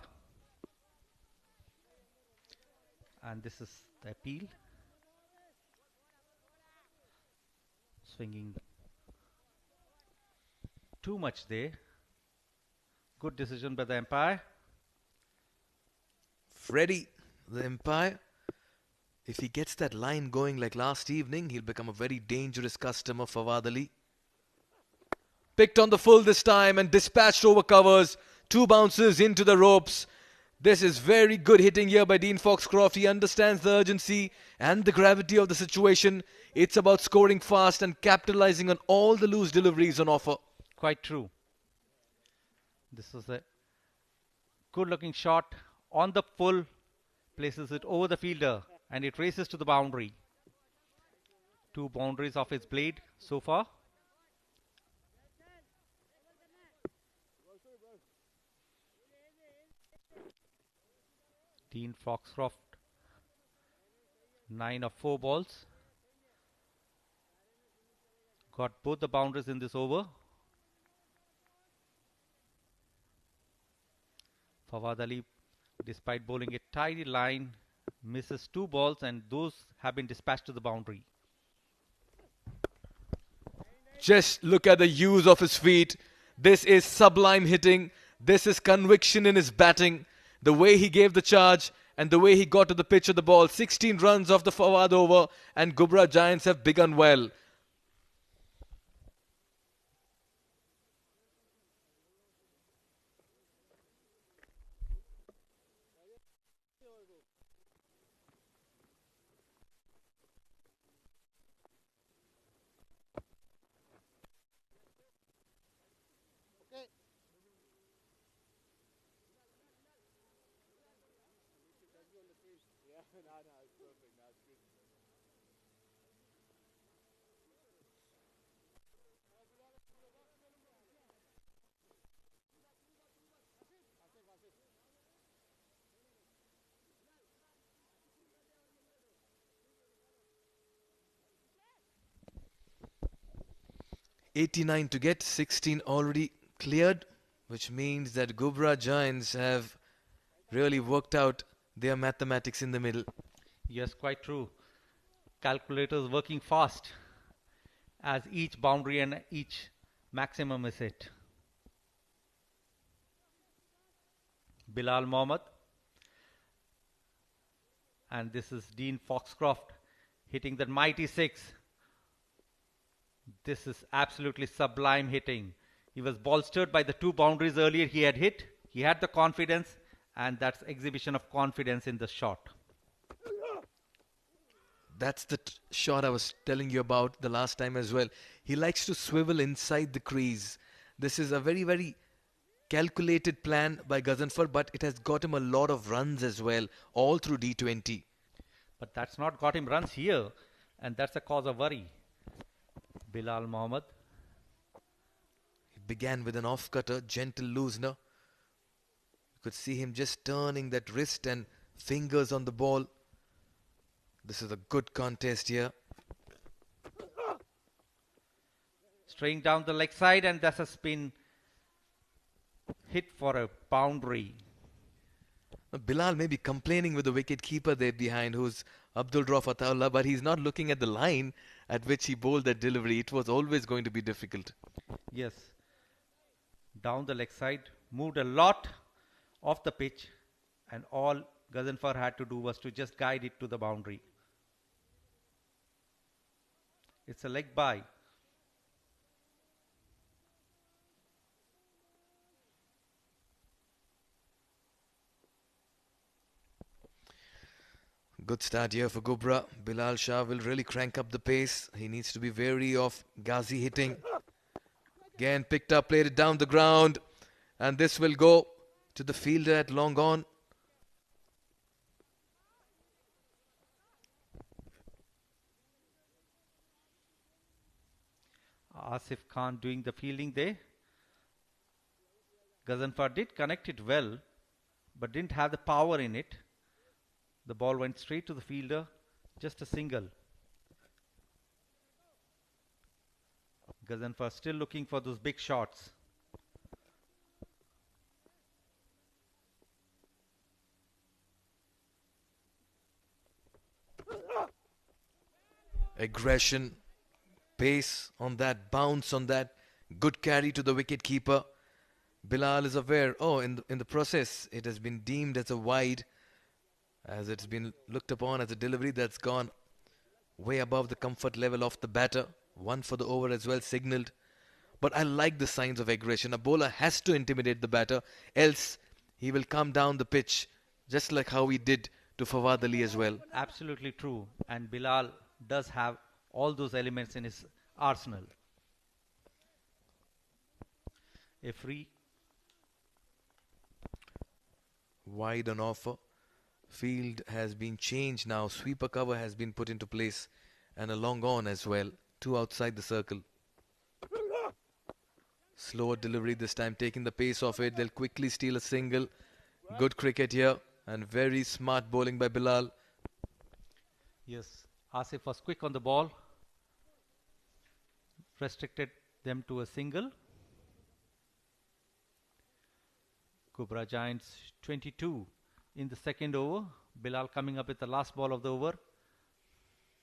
And this is the appeal. Swinging too much there. Good decision by the umpire. Freddie, the umpire, if he gets that line going like last evening, he'll become a very dangerous customer for Fawad Ali. Picked on the full this time and dispatched over covers. 2 bounces into the ropes. This is very good hitting here by Dean Foxcroft. He understands the urgency and the gravity of the situation. It's about scoring fast and capitalizing on all the loose deliveries on offer. Quite true. This was a good looking shot on the full. Places it over the fielder and it races to the boundary. 2 boundaries off its blade so far. Dean Foxcroft, 9 of 4 balls. Got both the boundaries in this over. Fawad Ali, despite bowling a tidy line, misses 2 balls and those have been dispatched to the boundary. Just look at the use of his feet. This is sublime hitting. This is conviction in his batting. The way he gave the charge and the way he got to the pitch of the ball. 16 runs off the Fawad over and Ghubrah Giants have begun well. 89 to get, 16 already cleared, which means that Ghubrah Giants have really worked out their mathematics in the middle. Yes, quite true. Calculators working fast as each boundary and each maximum is hit. Bilal Mohammed, and this is Dean Foxcroft hitting that mighty six. This is absolutely sublime hitting. He was bolstered by the two boundaries earlier he had hit. He had the confidence, and that's exhibition of confidence in the shot. That's the shot I was telling you about the last time as well. He likes to swivel inside the crease. This is a very, very calculated plan by Ghaznfar, but it has got him a lot of runs as well, all through D20. But that's not got him runs here, and that's a cause of worry. Bilal Mohammed. He began with an off-cutter, gentle loosener. You could see him just turning that wrist and fingers on the ball. This is a good contest here. Straying down the leg side, and that's a spin hit for a boundary. Now, Bilal may be complaining with the wicket keeper there behind, who's Abdul Rauf Ataullah, but he's not looking at the line at which he bowled that delivery. It was always going to be difficult. Yes. Down the leg side, moved a lot off the pitch, and all Ghaznfar had to do was to just guide it to the boundary. It's a leg bye. Good start here for Ghubrah. Bilal Shah will really crank up the pace. He needs to be wary of Ghazi hitting. Again picked up, played it down the ground. And this will go to the fielder at long on. Asif Khan doing the fielding there. Ghaznfar did connect it well, but didn't have the power in it. The ball went straight to the fielder, just a single. Ghaznfar still looking for those big shots. Aggression, pace on that, bounce on that. Good carry to the wicket keeper. Bilal is aware, in the process, it has been deemed as a wide, as it's been looked upon as a delivery that's gone way above the comfort level of the batter. One for the over as well signalled. But I like the signs of aggression. A bowler has to intimidate the batter, else he will come down the pitch, just like how he did to Fawad Ali as well. Absolutely true. And Bilal does have all those elements in his arsenal. A free. Wide on offer. Field has been changed now. Sweeper cover has been put into place. And a long on as well. Two outside the circle. Slower delivery this time, taking the pace off it. They'll quickly steal a single. Good cricket here. And very smart bowling by Bilal. Yes, Asif was quick on the ball. Restricted them to a single. Ghubrah Giants 22 in the second over. Bilal coming up with the last ball of the over.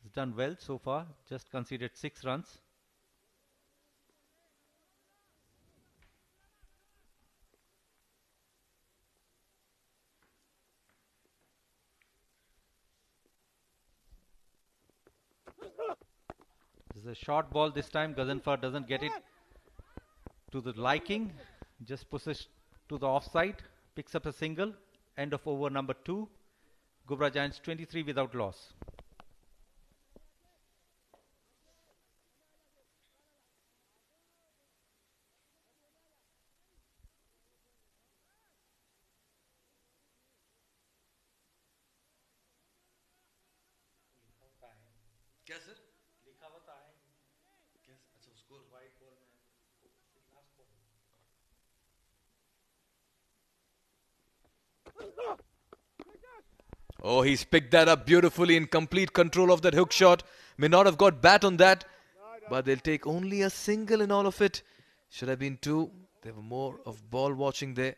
He's done well so far. Just conceded 6 runs. This is a short ball this time. Ghaznfar doesn't get it to the liking. Just pushes to the offside. Picks up a single. End of over number 2. Ghubrah Giants 23 without loss. Oh, he's picked that up beautifully, in complete control of that hook shot. May not have got bat on that, but they'll take only a single in all of it. Should have been two. There were more of ball watching there.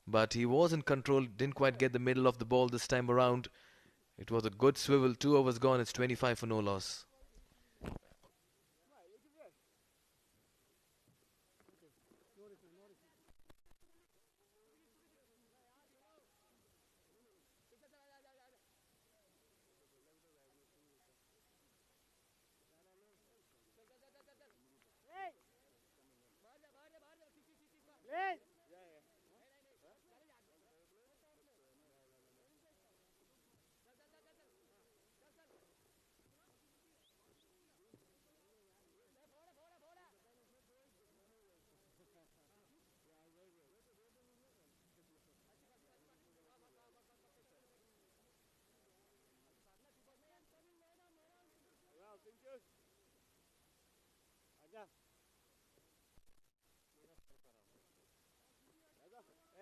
But he was in control, didn't quite get the middle of the ball this time around. It was a good swivel. 2 overs gone. It's 25 for no loss.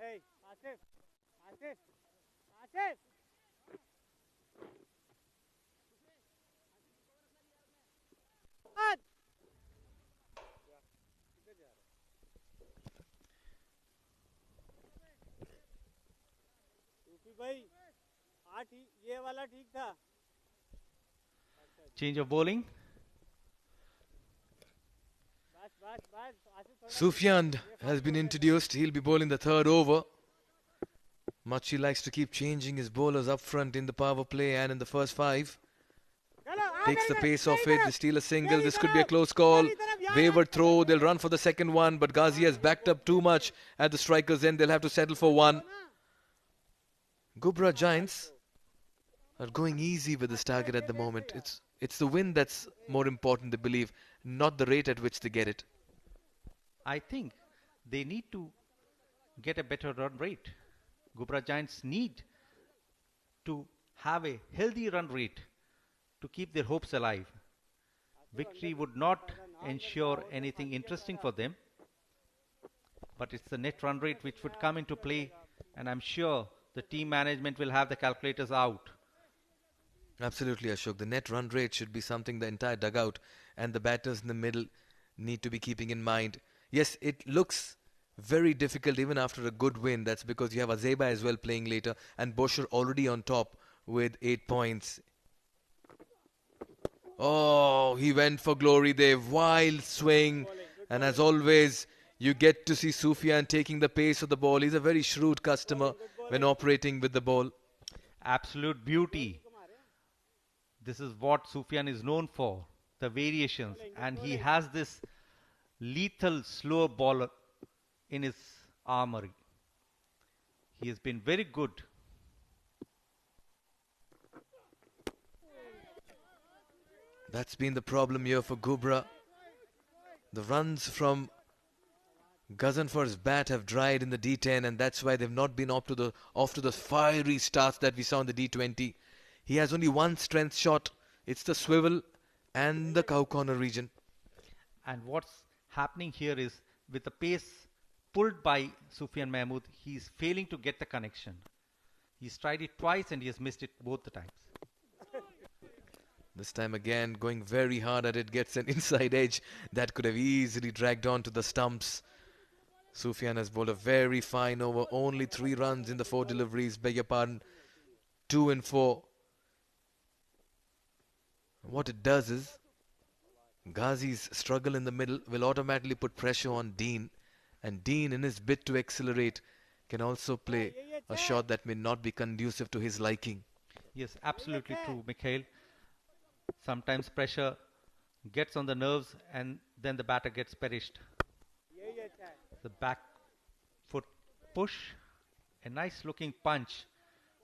Hey, Asif, Asif, Asif. भाई ये वाला ठीक था. Change of bowling. Sufyan has been introduced. He'll be bowling the third over. Much he likes to keep changing his bowlers up front in the power play and in the first 5. Takes the pace off it. They steal a single. This could be a close call. Wayward throw. They'll run for the second one, but Ghazi has backed up too much at the striker's end. They'll have to settle for one. Ghubrah Giants are going easy with this target at the moment. It's the win that's more important, they believe, not the rate at which they get it. I think they need to get a better run rate. Ghubrah Giants need to have a healthy run rate to keep their hopes alive. Victory would not ensure anything interesting for them, but it's the net run rate which would come into play, and I'm sure the team management will have the calculators out. Absolutely, Ashok. The net run rate should be something the entire dugout and the batters in the middle need to be keeping in mind. Yes, it looks very difficult even after a good win. That's because you have Azeba as well playing later and Bousher already on top with 8 points. Oh, he went for glory there. Wild swing. And as always, you get to see Sufyan taking the pace of the ball. He's a very shrewd customer when operating with the ball. Absolute beauty. This is what Sufyan is known for, the variations. And he has this lethal slow bowler in his armory. He has been very good. That's been the problem here for Ghubrah. The runs from Ghaznfar's bat have dried in the D10, and that's why they've not been off to the fiery starts that we saw in the D20. He has only one strength shot. It's the swivel and the cow corner region. And what's happening here is, with the pace pulled by Sufyan Mahmood, he's failing to get the connection. He's tried it twice and he has missed it both the times. This time again, going very hard at it, gets an inside edge that could have easily dragged on to the stumps. Sufyan has bowled a very fine over, only 3 runs in the 4 deliveries, beg your pardon, 2 and 4. What it does is, Ghazi's struggle in the middle will automatically put pressure on Dean, and Dean, in his bid to accelerate, can also play a shot that may not be conducive to his liking. Yes, absolutely true, Mikhail. Sometimes pressure gets on the nerves and then the batter gets perished. The back foot push, a nice looking punch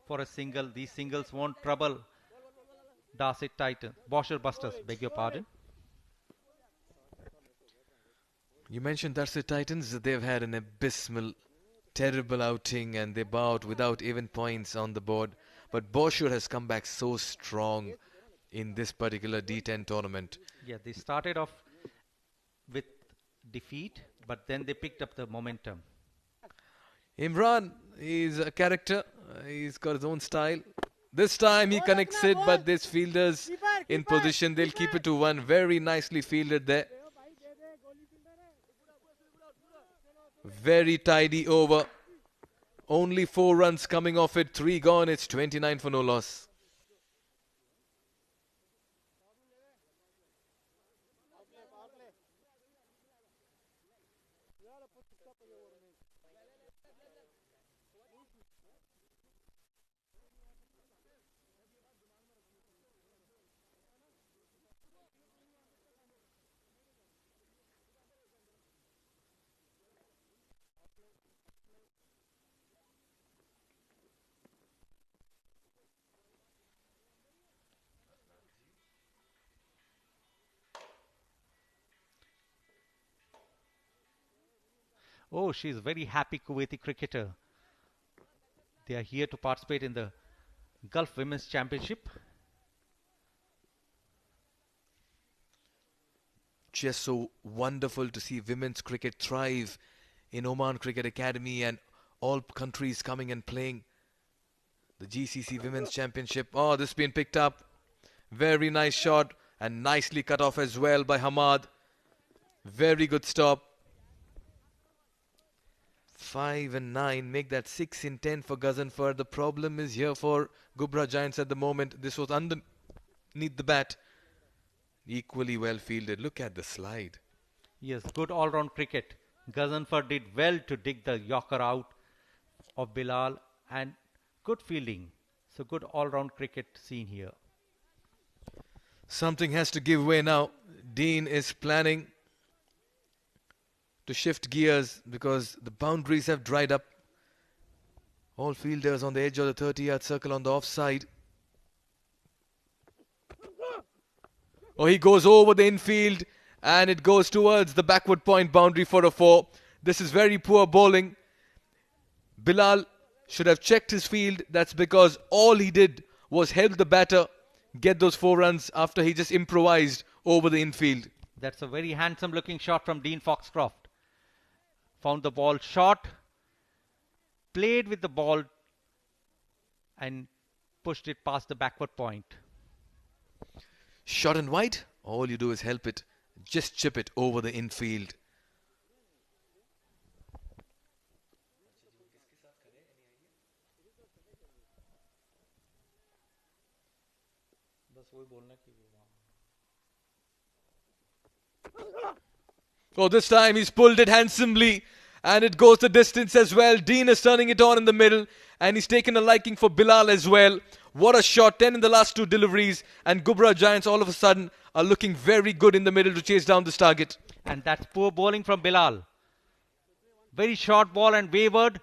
for a single. These singles won't trouble Darcy Titan, Bousher Busters, beg your pardon. You mentioned Darcy Titans, they've had an abysmal, terrible outing and they bowed without even points on the board. But Bousher has come back so strong in this particular D10 tournament. Yeah, they started off defeat, but then they picked up the momentum. Imran is a character. He's got his own style. This time he connects it, but this fielders in position. They'll keep it to one. Very nicely fielded there. Very tidy over. Only 4 runs coming off it. 3 gone. It's 29 for no loss. Oh, she's a very happy Kuwaiti cricketer. They are here to participate in the Gulf Women's Championship. Just so wonderful to see women's cricket thrive in Oman Cricket Academy and all countries coming and playing the GCC Women's Championship. Oh, this has been picked up. Very nice shot and nicely cut off as well by Hamad. Very good stop. 5 and 9 make that 6 in 10 for Ghaznfar. The problem is here for Ghubrah Giants at the moment. This was underneath the bat. Equally well fielded. Look at the slide. Yes, good all-round cricket. Ghaznfar did well to dig the Yorker out of Bilal and good fielding. So good all-round cricket seen here. Something has to give way now. Dean is planning to shift gears because the boundaries have dried up. All fielders on the edge of the 30-yard circle on the offside. Oh, he goes over the infield and it goes towards the backward point boundary for a 4. This is very poor bowling. Bilal should have checked his field. That's because all he did was help the batter get those 4 runs after he just improvised over the infield. That's a very handsome looking shot from Dean Foxcroft. Found the ball short, played with the ball and pushed it past the backward point. Short and wide, all you do is help it. Just chip it over the infield. Oh, this time he's pulled it handsomely and it goes the distance as well. Dean is turning it on in the middle and he's taken a liking for Bilal as well. What a shot, 10 in the last 2 deliveries, and Ghubrah Giants all of a sudden are looking very good in the middle to chase down this target. And that's poor bowling from Bilal. Very short ball and wavered.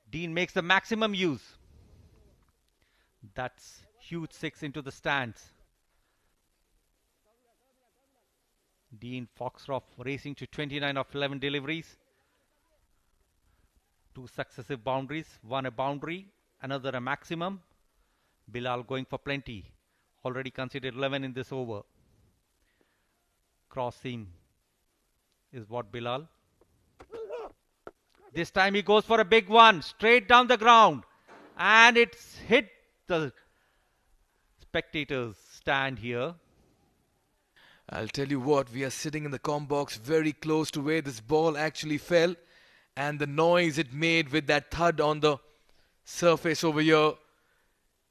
Dean makes the maximum use. That's huge 6 into the stands. Dean Foxcroft racing to 29 of 11 deliveries. 2 successive boundaries, 1 a boundary, another a maximum. Bilal going for plenty. Already considered 11 in this over. Cross seam is what Bilal. This time he goes for a big one, straight down the ground. And it's hit the spectators' stand here. I'll tell you what, we are sitting in the comm box very close to where this ball actually fell. And the noise it made with that thud on the surface over here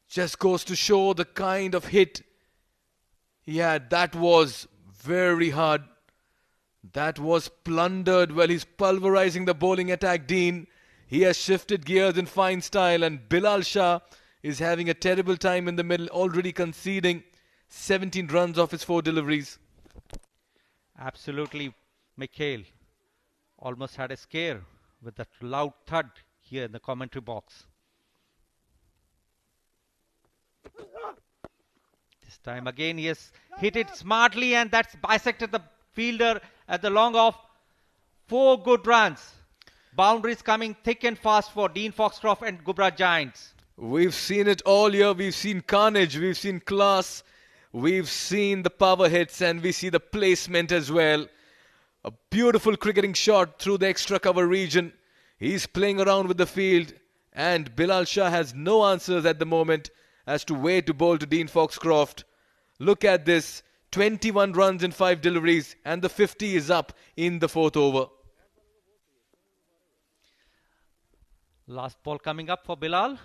just goes to show the kind of hit. Yeah, that was very hard. That was plundered. Well, he's pulverizing the bowling attack, Dean. He has shifted gears in fine style, and Bilal Shah is having a terrible time in the middle, already conceding 17 runs off his 4 deliveries. Absolutely, Mikhail almost had a scare with that loud thud here in the commentary box. This time again he has hit it smartly and that's bisected the fielder at the long off. 4 good runs. Boundaries coming thick and fast for Dean Foxcroft and Ghubrah Giants. We've seen it all year. We've seen carnage. We've seen class. We've seen the power hits and we see the placement as well. A beautiful cricketing shot through the extra cover region. He's playing around with the field, and Bilal Shah has no answers at the moment as to where to bowl to Dean Foxcroft. Look at this, 21 runs in 5 deliveries, and the 50 is up in the 4th over. Last ball coming up for Bilal.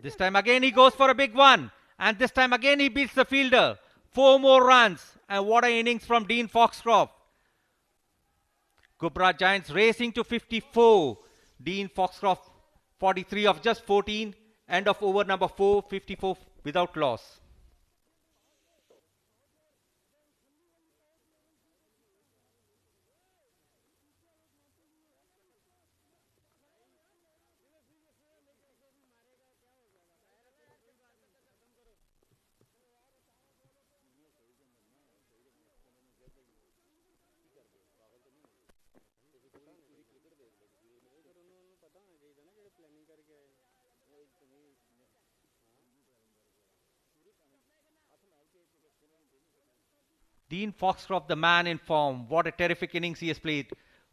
This time again he goes for a big one. And this time again he beats the fielder. 4 more runs. And what an innings from Dean Foxcroft. Ghubrah Giants racing to 54. Dean Foxcroft 43 of just 14. End of over number 4, 54 without loss. Dean Foxcroft, the man in form. What a terrific innings he has played.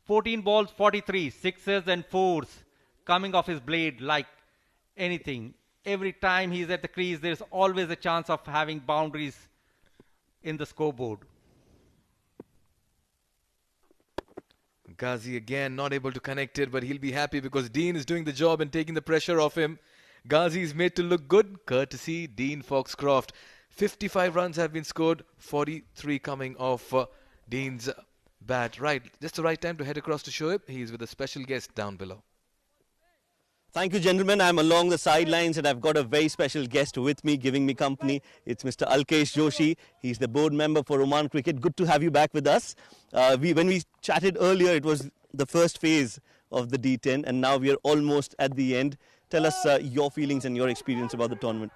14 balls, 43, sixes and fours coming off his blade like anything. Every time he's at the crease, there's always a chance of having boundaries in the scoreboard. Ghazi again not able to connect it, but he'll be happy because Dean is doing the job and taking the pressure off him. Ghazi is made to look good, courtesy Dean Foxcroft. 55 runs have been scored, 43 coming off Dean's bat. Right, just the right time to head across to Shoaib. He's with a special guest down below. Thank you, gentlemen. I'm along the sidelines and I've got a very special guest with me, giving me company. It's Mr. Alkesh Joshi. He's the board member for Oman Cricket. Good to have you back with us. When we chatted earlier, it was the first phase of the D10 and now we are almost at the end. Tell us your feelings and your experience about the tournament.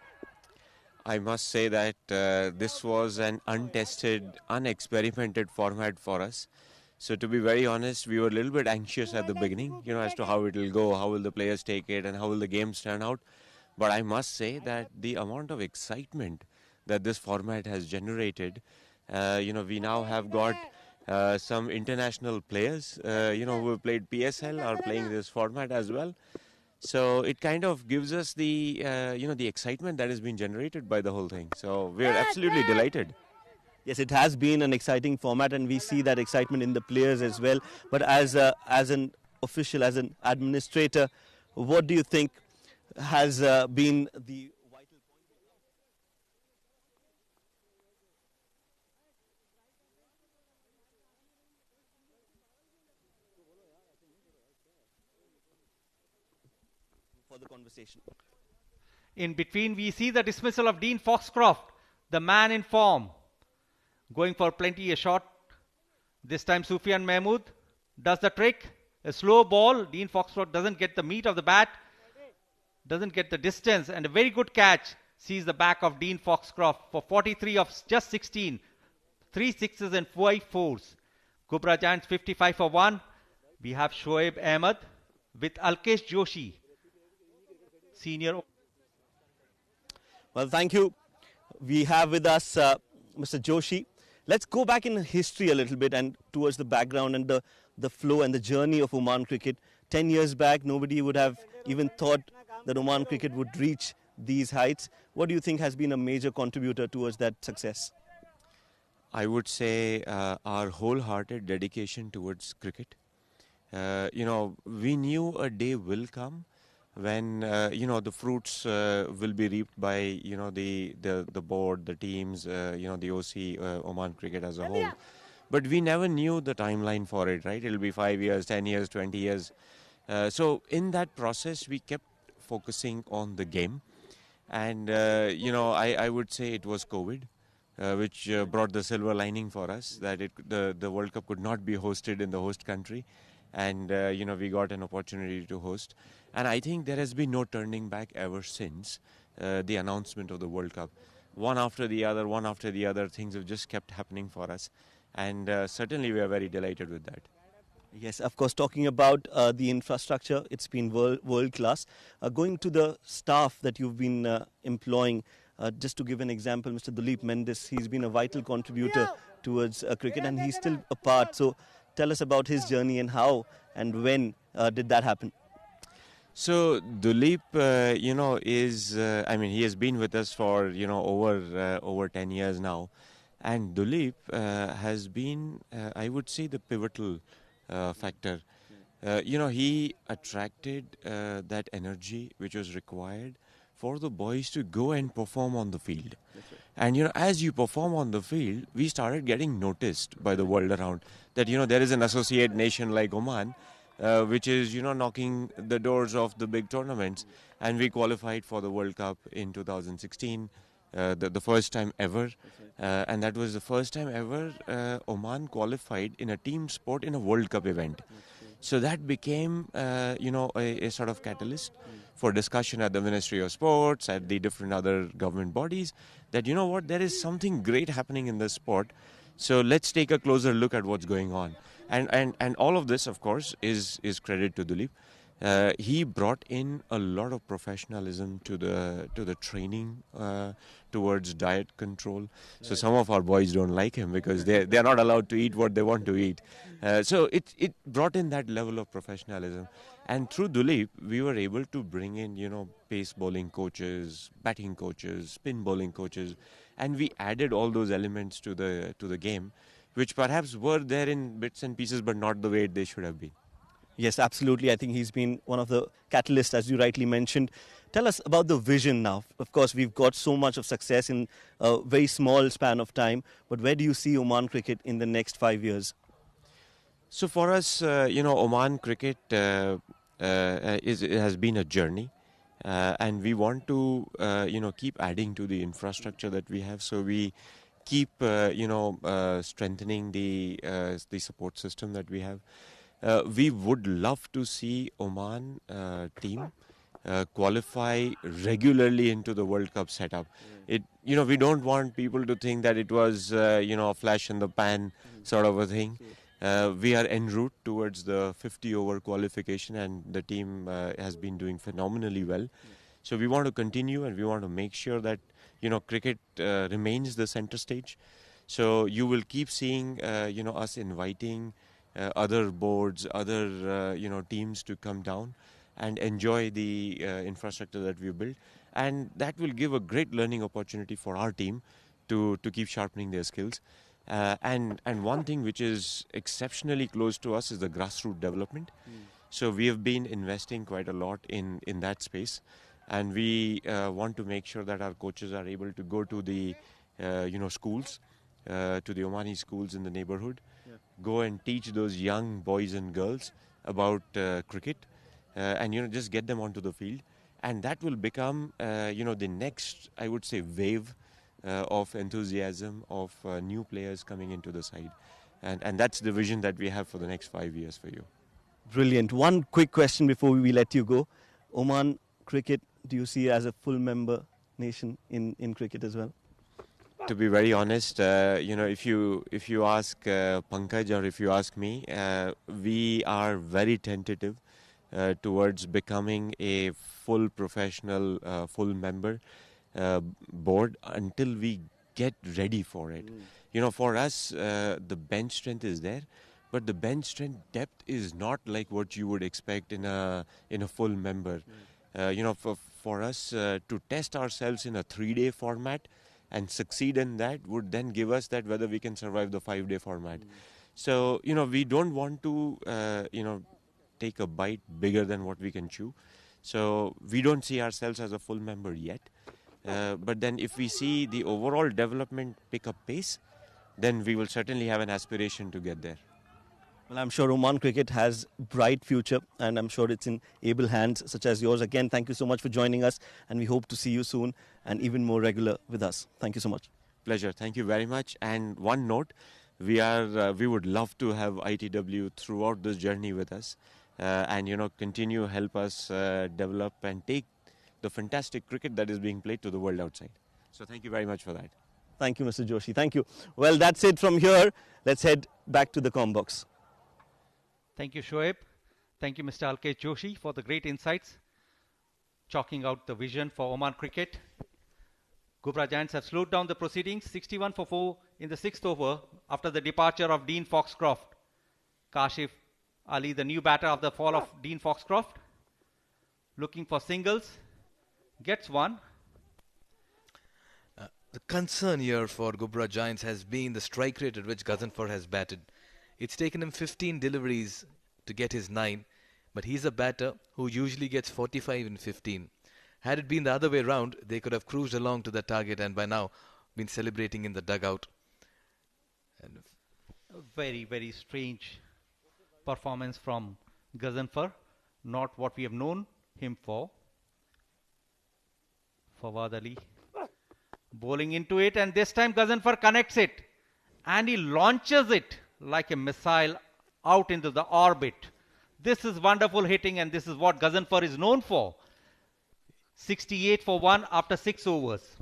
I must say that this was an untested, unexperimented format for us. So to be very honest, we were a little bit anxious at the beginning, as to how it will go, how will the players take it and how will the games turn out. But I must say that the amount of excitement that this format has generated, we now have got some international players, who have played PSL are playing this format as well. So it kind of gives us the, the excitement that has been generated by the whole thing. So we're absolutely delighted. Yes, it has been an exciting format and we see that excitement in the players as well. But as an official, as an administrator, what do you think has been the vital point for the conversation? In between, we see the dismissal of Dean Foxcroft, the man in form. Going for plenty a shot. This time Sufyan Mahmood does the trick. A slow ball. Dean Foxcroft doesn't get the meat of the bat. Doesn't get the distance. And a very good catch. Sees the back of Dean Foxcroft for 43 of just 16. 3 sixes and 5 fours. Ghubrah Giants 55 for 1. We have Shoaib Ahmed with Alkesh Joshi. Senior. Well, thank you. We have with us Mr. Joshi. Let's go back in history a little bit and towards the background and the flow and the journey of Oman cricket. 10 years back, nobody would have even thought that Oman cricket would reach these heights. What do you think has been a major contributor towards that success? I would say our wholehearted dedication towards cricket. We knew a day will come when the fruits will be reaped by the board, the teams, the OC, Oman Cricket as a whole. But we never knew the timeline for it, right? It'll be 5 years, 10 years, 20 years. So in that process, we kept focusing on the game, and I would say it was COVID, which brought the silver lining for us, that the World Cup could not be hosted in the host country. And, we got an opportunity to host. And I think there has been no turning back ever since the announcement of the World Cup. One after the other, things have just kept happening for us. And certainly we are very delighted with that. Yes, of course, talking about the infrastructure, it's been world class. Going to the staff that you've been employing, Just to give an example, Mr. Duleep Mendes, he's been a vital contributor towards cricket, and he's still a part. So tell us about his journey and how and when did that happen? So Duleep, is he has been with us for over 10 years now, and Duleep has been, I would say, the pivotal factor. He attracted that energy which was required for the boys to go and perform on the field. And as you perform on the field, we started getting noticed by the world around that there is an associate nation like Oman, which is knocking the doors of the big tournaments, and we qualified for the World Cup in 2016, the first time ever, and that was the first time ever Oman qualified in a team sport in a World Cup event. So that became, a sort of catalyst for discussion at the Ministry of Sports, at the different other government bodies, that there is something great happening in this sport. So let's take a closer look at what's going on. And all of this, of course, is credit to Duleep. He brought in a lot of professionalism to the training towards diet control. So some of our boys don't like him because they're not allowed to eat what they want to eat. So it brought in that level of professionalism. And through Duleep, we were able to bring in, pace bowling coaches, batting coaches, spin bowling coaches, and we added all those elements to the game, which perhaps were there in bits and pieces, but not the way they should have been. Yes, absolutely. I think he's been one of the catalysts, as you rightly mentioned. Tell us about the vision now. Of course, we've got so much of success in a very small span of time, but where do you see Oman cricket in the next 5 years? So for us, Oman cricket it has been a journey, and we want to, keep adding to the infrastructure that we have. So we keep, strengthening the support system that we have. We would love to see Oman team qualify regularly into the World Cup setup. We don't want people to think that it was, a flash in the pan sort of a thing. We are en route towards the 50-over qualification, and the team has been doing phenomenally well. So we want to continue, and we want to make sure that cricket remains the center stage. So you will keep seeing us inviting other boards, other teams to come down and enjoy the infrastructure that we built, and that will give a great learning opportunity for our team to keep sharpening their skills. And one thing which is exceptionally close to us is the grassroots development. So we have been investing quite a lot in that space, and we want to make sure that our coaches are able to go to the schools, to the Omani schools in the neighborhood, go and teach those young boys and girls about cricket, and just get them onto the field, and that will become the next, I would say, wave of enthusiasm of new players coming into the side, and that's the vision that we have for the next 5 years for you. Brilliant. One quick question before we let you go. Oman cricket, do you see as a full member nation in cricket as well? To be very honest, if you ask Pankaj or if you ask me, we are very tentative towards becoming a full professional, full member board until we get ready for it. For us, the bench strength is there, but the bench strength depth is not like what you would expect in a full member. For us to test ourselves in a 3-day format and succeed in that would then give us that whether we can survive the 5-day format. So, we don't want to, take a bite bigger than what we can chew. So, we don't see ourselves as a full member yet. But then if we see the overall development pick up pace, then we will certainly have an aspiration to get there. Well, I'm sure Oman cricket has bright future, and I'm sure it's in able hands such as yours. Again, thank you so much for joining us, and we hope to see you soon and even more regular with us. Thank you so much. Pleasure. Thank you very much. And one note, we would love to have ITW throughout this journey with us, and continue help us develop and take the fantastic cricket that is being played to the world outside. So thank you very much for that. Thank you, Mr. Joshi. Thank you. Well, that's it from here. Let's head back to the comm box. Thank you, Shoaib. Thank you, Mr. Alkesh Joshi, for the great insights, chalking out the vision for Oman cricket. Ghubrah Giants have slowed down the proceedings. 61 for 4 in the 6th over after the departure of Dean Foxcroft. Kashif Ali, the new batter of the fall of Dean Foxcroft, looking for singles, gets one. The concern here for Ghubrah Giants has been the strike rate at which Ghaznfar has batted. It's taken him 15 deliveries to get his 9, but he's a batter who usually gets 45 in 15. Had it been the other way round, they could have cruised along to the target and by now been celebrating in the dugout. And A very, very strange performance from Ghaznfar. Not what we have known him for. Fawad Ali bowling into it, and this time Ghaznfar connects it and he launches it like a missile out into the orbit. This is wonderful hitting, and this is what Ghaznfar is known for. 68 for 1 after 6 overs.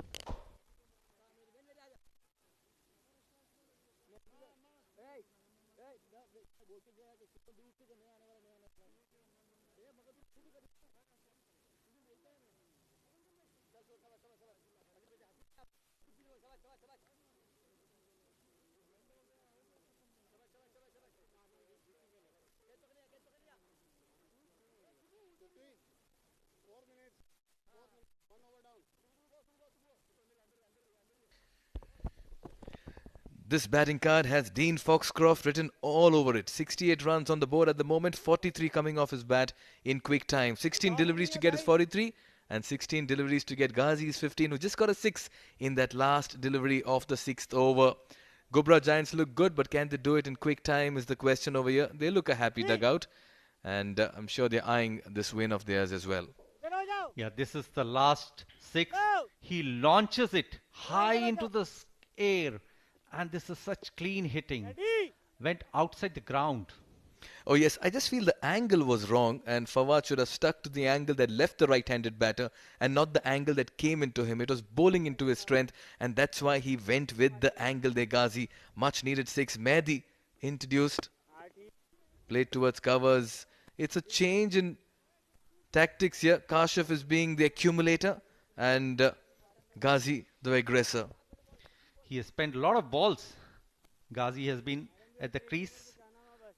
this batting card has Dean Foxcroft written all over it. 68 runs on the board at the moment, 43 coming off his bat in quick time. 16 deliveries to get his 43 and 16 deliveries to get Ghazi's 15, who just got a 6 in that last delivery of the 6th over. Ghubrah Giants look good, but can they do it in quick time is the question over here. They look a happy dugout, and I'm sure they're eyeing this win of theirs as well. Yeah, this is the last 6. He launches it high into the air, and this is such clean hitting. Went outside the ground. Oh yes, I just feel the angle was wrong, and Fawad should have stuck to the angle that left the right-handed batter and not the angle that came into him. It was bowling into his strength, and that's why he went with the angle there. Ghazi, much needed 6. Mehdi introduced, played towards covers. It's a change in tactics here. Kashif is being the accumulator and Ghazi the aggressor. He has spent a lot of balls. Ghazi has been at the crease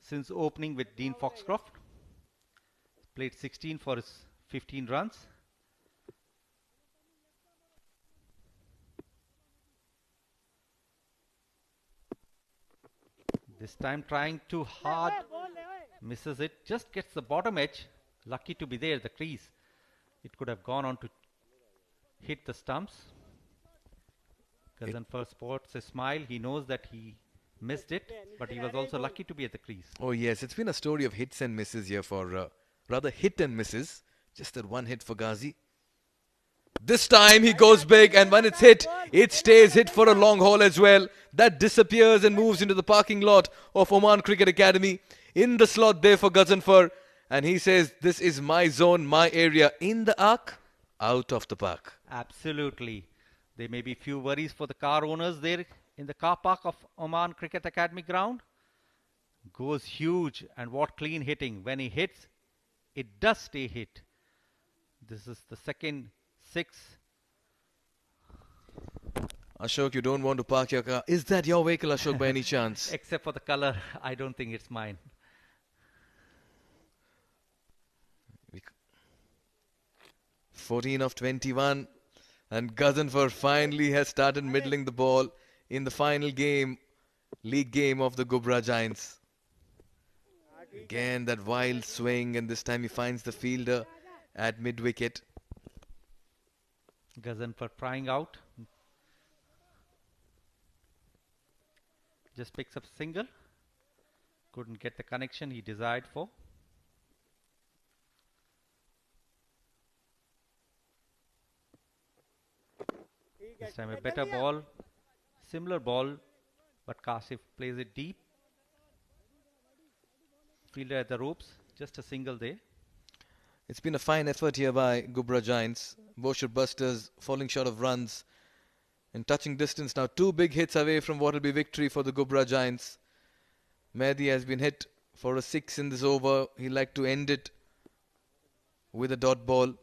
since opening with Dean Foxcroft. Played 16 for his 15 runs. This time trying too hard. Misses it. Just gets the bottom edge. Lucky to be there, the crease. It could have gone on to hit the stumps. Ghaznfar sports a smile. He knows that he missed it, but he was also lucky to be at the crease. Oh yes, it's been a story of hits and misses here for rather hit and misses. Just that one hit for Ghazi. This time he goes big, and when it's hit, it stays hit for a long haul as well. That disappears and moves into the parking lot of Oman Cricket Academy. In the slot there for Ghaznfar, and he says, this is my zone, my area. In the arc, out of the park. Absolutely. There may be few worries for the car owners there in the car park of Oman Cricket Academy ground. Goes huge, and what clean hitting. When he hits, it does stay hit. This is the second 6. Ashok, you don't want to park your car. Is that your vehicle, Ashok, by any chance? Except for the color, I don't think it's mine. We 14 of 21. And Ghaznfar finally has started middling the ball in the final game, league game of the Ghubrah Giants. Again, that wild swing, and this time he finds the fielder at mid-wicket. Ghaznfar trying out. Just picks up single. Couldn't get the connection he desired for. This time a better ball, similar ball, but Kashif plays it deep. Fielder at the ropes, just a single there. It's been a fine effort here by Ghubrah Giants. Bousher busters falling short of runs in touching distance now. 2 big hits away from what will be victory for the Ghubrah Giants. Mehdi has been hit for a 6 in this over. He'd like to end it with a dot ball.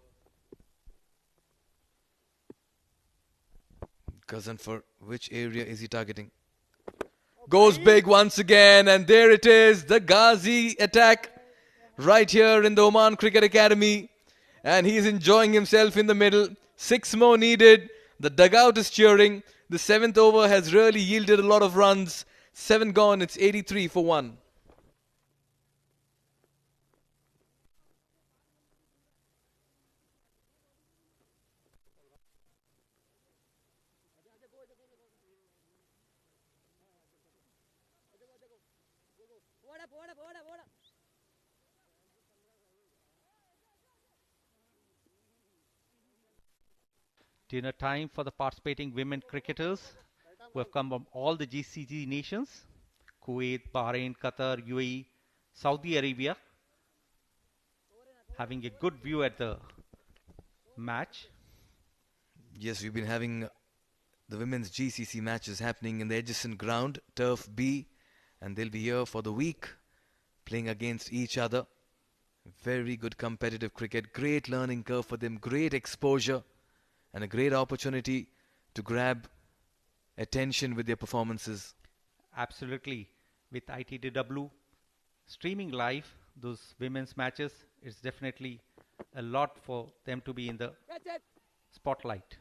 Ghaznfar, which area is he targeting? Goes big once again, and there it is, the Ghazi attack right here in the Oman Cricket Academy. And he's enjoying himself in the middle. 6 more needed. The dugout is cheering. The 7th over has really yielded a lot of runs. 7 gone, it's 83 for 1. Dinner time for the participating women cricketers who have come from all the GCC nations: Kuwait, Bahrain, Qatar, UAE, Saudi Arabia. Having a good view at the match. Yes, we've been having the women's GCC matches happening in the adjacent ground, Turf B, and they'll be here for the week, playing against each other. Very good competitive cricket, great learning curve for them, great exposure, and a great opportunity to grab attention with their performances. Absolutely. With ITDW streaming live those women's matches, it's definitely a lot for them to be in the spotlight.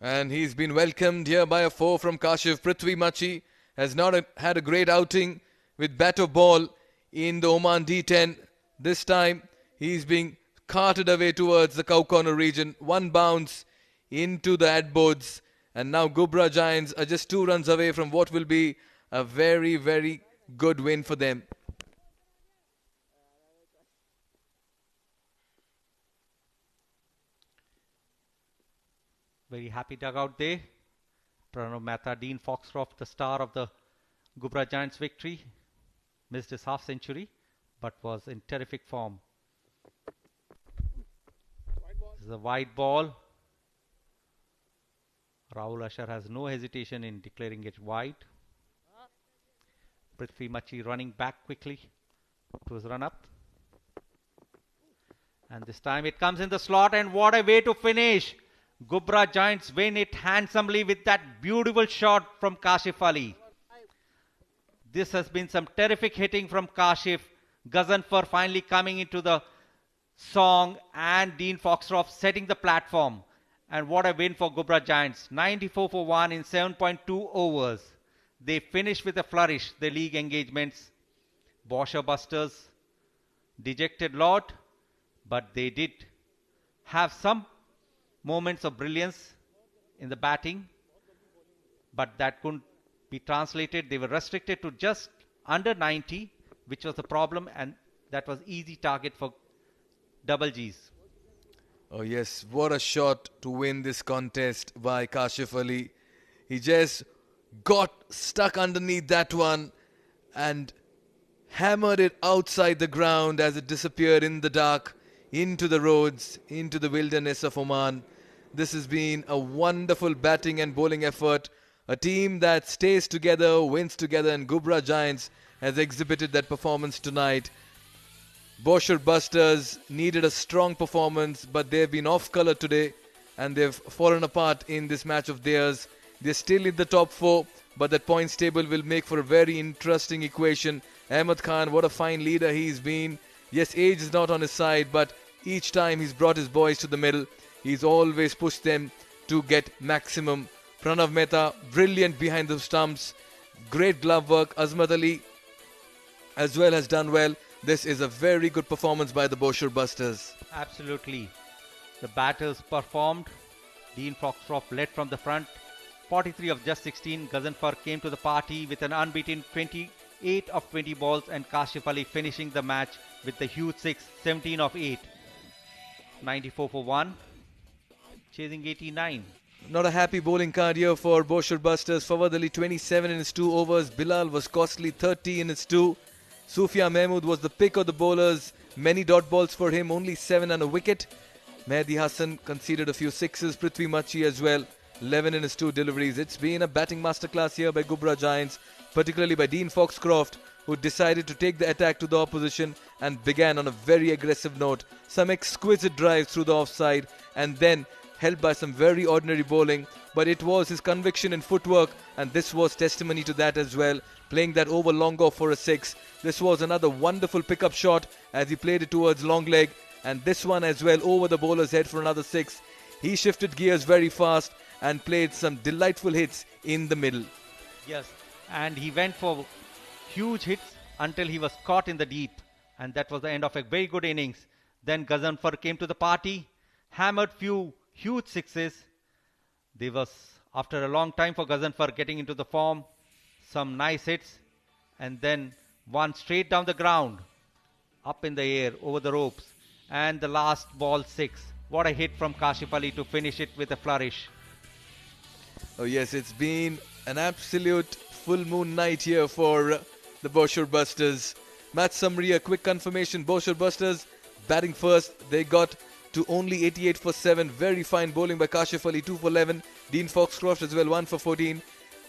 And he's been welcomed here by a 4 from Kashif. Prithvi Machi has not had a great outing with bat or ball in the Oman D10. This time he's being carted away towards the cow corner region. 1 bounce into the ad boards. And now Ghubrah Giants are just 2 runs away from what will be a very, very good win for them. Very happy dugout there. Pranav Mehta, Dean Foxcroft, the star of the Ghubrah Giants victory, missed his half century but was in terrific form. This is a wide ball. Rahul Ashar has no hesitation in declaring it wide. Prithvi Machi running back quickly to his run up. And this time it comes in the slot, and what a way to finish. Ghubrah Giants win it handsomely with that beautiful shot from Kashif Ali. This has been some terrific hitting from Kashif. Ghaznfar finally coming into the song, and Dean Foxcroft setting the platform. And what a win for Ghubrah Giants. 94 for 1 in 7.2 overs. They finished with a flourish their league engagements. Bousher Busters dejected lot, but they did have some moments of brilliance in the batting, but that couldn't be translated. They were restricted to just under 90, which was the problem, and that was easy target for double Gs. Oh yes, what a shot to win this contest by Kashif Ali. He just got stuck underneath that one and hammered it outside the ground as it disappeared in the dark, into the roads, into the wilderness of Oman. This has been a wonderful batting and bowling effort. A team that stays together, wins together, and Ghubrah Giants has exhibited that performance tonight. Bousher Busters needed a strong performance, but they've been off colour today and they've fallen apart in this match of theirs. They're still in the top 4, but that points table will make for a very interesting equation. Ahmed Khan, what a fine leader he's been. Yes, age is not on his side, but each time he's brought his boys to the middle, he's always pushed them to get maximum. Pranav Mehta, brilliant behind the stumps. Great glove work. Azmat Ali as well has done well. This is a very good performance by the Bousher Busters. Absolutely. The batters performed. Dean Foxcroft led from the front. 43 of just 16. Ghaznfar came to the party with an unbeaten 28 of 20 balls, and Kashif Ali finishing the match with the huge 6, 17 of 8. 94 for 1. Chasing 89. Not a happy bowling card here for Bousher Busters. Fawad Ali 27 in his 2 overs. Bilal was costly 30 in his 2. Sufia Mahmood was the pick of the bowlers. Many dot balls for him, only 7 and a wicket. Mehdi Hassan conceded a few 6s. Prithvi Machi as well, 11 in his 2 deliveries. It's been a batting masterclass here by Ghubrah Giants, particularly by Dean Foxcroft, who decided to take the attack to the opposition and began on a very aggressive note. Some exquisite drives through the offside, and then helped by some very ordinary bowling, but it was his conviction and footwork, and this was testimony to that as well. Playing that over long off for a 6. This was another wonderful pickup shot as he played it towards long leg, and this one as well over the bowler's head for another 6. He shifted gears very fast and played some delightful hits in the middle. Yes, and he went for huge hits until he was caught in the deep, and that was the end of a very good innings. Then Gazanfar came to the party, hammered few huge sixes. There was, after a long time for Gazanfar getting into the form, some nice hits, and then one straight down the ground, up in the air, over the ropes, and the last ball 6. What a hit from Kashif Ali to finish it with a flourish. Oh yes, it's been an absolute full moon night here for the Bousher Busters. Match summary, a quick confirmation. Bousher Busters batting first. They got to only 88 for 7. Very fine bowling by Kashif Ali, 2 for 11. Dean Foxcroft as well, 1 for 14.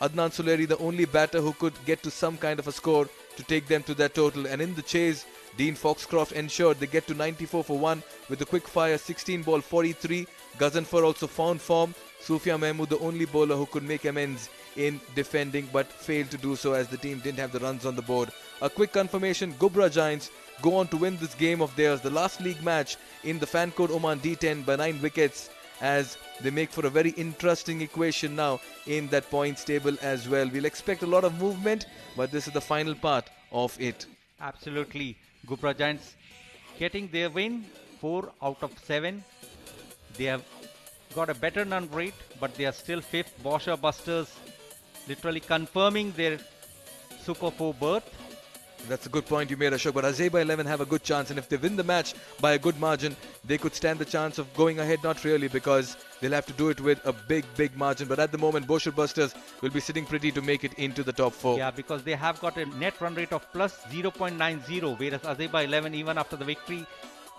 Adnan Suleri, the only batter who could get to some kind of a score to take them to that total. And in the chase, Dean Foxcroft ensured they get to 94 for 1 with a quick fire 16 ball 43. Gazanfar also found form. Sufia Mahmood, the only bowler who could make amends in defending but failed to do so as the team didn't have the runs on the board. A quick confirmation, Ghubrah Giants go on to win this game of theirs, the last league match in the fan code Oman D10 by 9 wickets, as they make for a very interesting equation now in that points table as well. We'll expect a lot of movement, but this is the final part of it. Absolutely. Ghubrah Giants getting their win, 4 out of 7. They have got a better run rate, but they are still 5th. Bousher Busters literally confirming their Super 4 berth. That's a good point you made, Ashok. But Azeba 11 have a good chance, and if they win the match by a good margin, they could stand the chance of going ahead. Not really, because they'll have to do it with a big margin. But at the moment, Bousher Busters will be sitting pretty to make it into the top 4. Yeah, because they have got a net run rate of plus 0.90, whereas Azeba 11, even after the victory,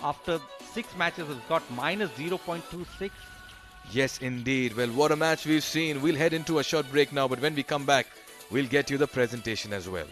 after 6 matches, has got minus 0.26. Yes, indeed. Well, what a match we've seen. We'll head into a short break now, but when we come back, we'll get you the presentation as well.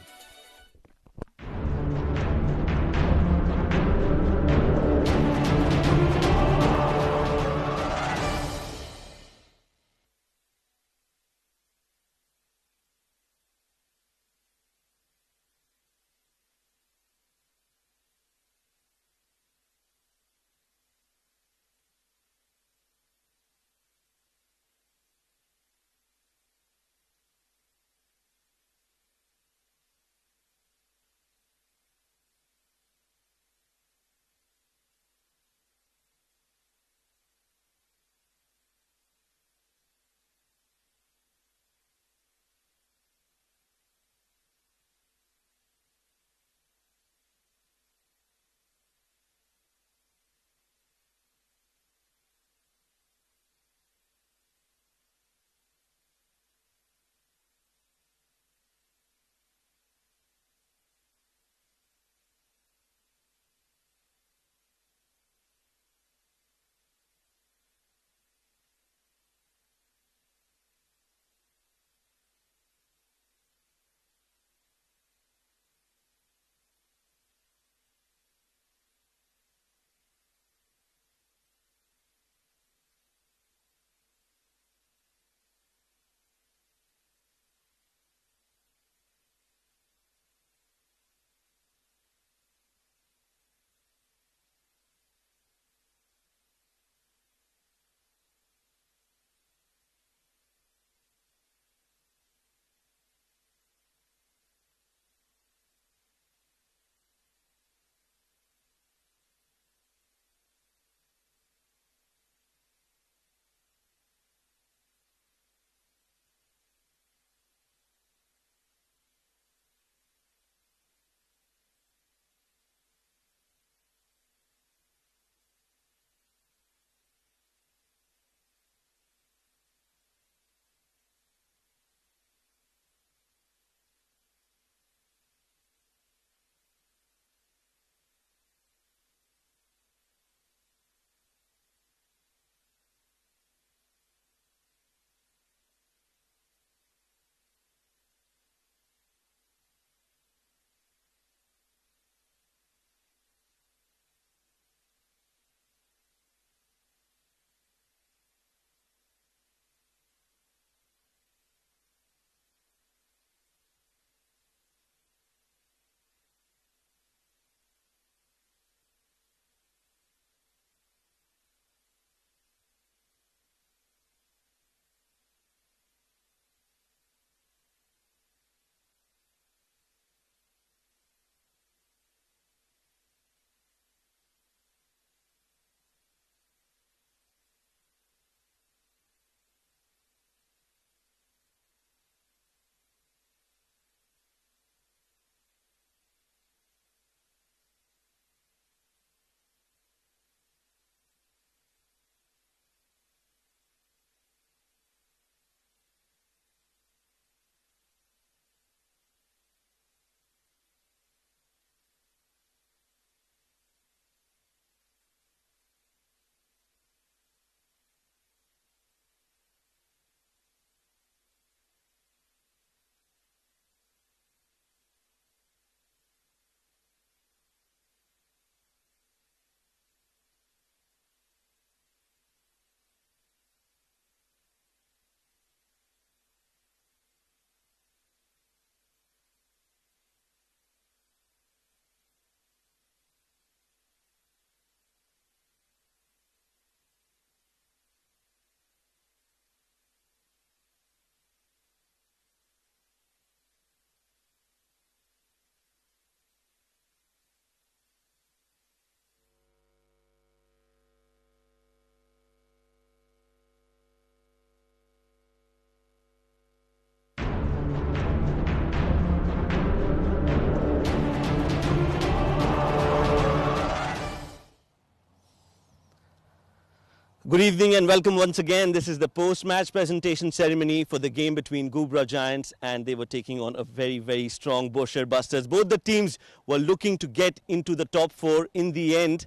Good evening and welcome once again. This is the post-match presentation ceremony for the game between Ghubrah Giants, and they were taking on a very, very strong Bousher Busters. Both the teams were looking to get into the top four. In the end,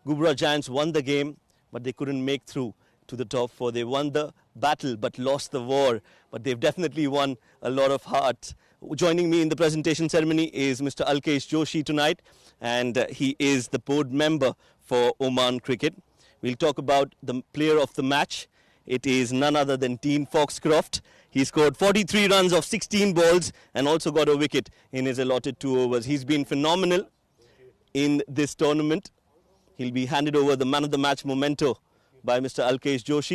Ghubrah Giants won the game, but they couldn't make through to the top four. They won the battle but lost the war, but they've definitely won a lot of heart. Joining me in the presentation ceremony is Mr. Alkesh Joshi tonight, and he is the board member for Oman Cricket. We'll talk about the player of the match. It is none other than Dean Foxcroft. He scored 43 runs of 16 balls and also got a wicket in his allotted 2 overs. He's been phenomenal in this tournament. He'll be handed over the man of the match memento by Mr. Alkesh Joshi.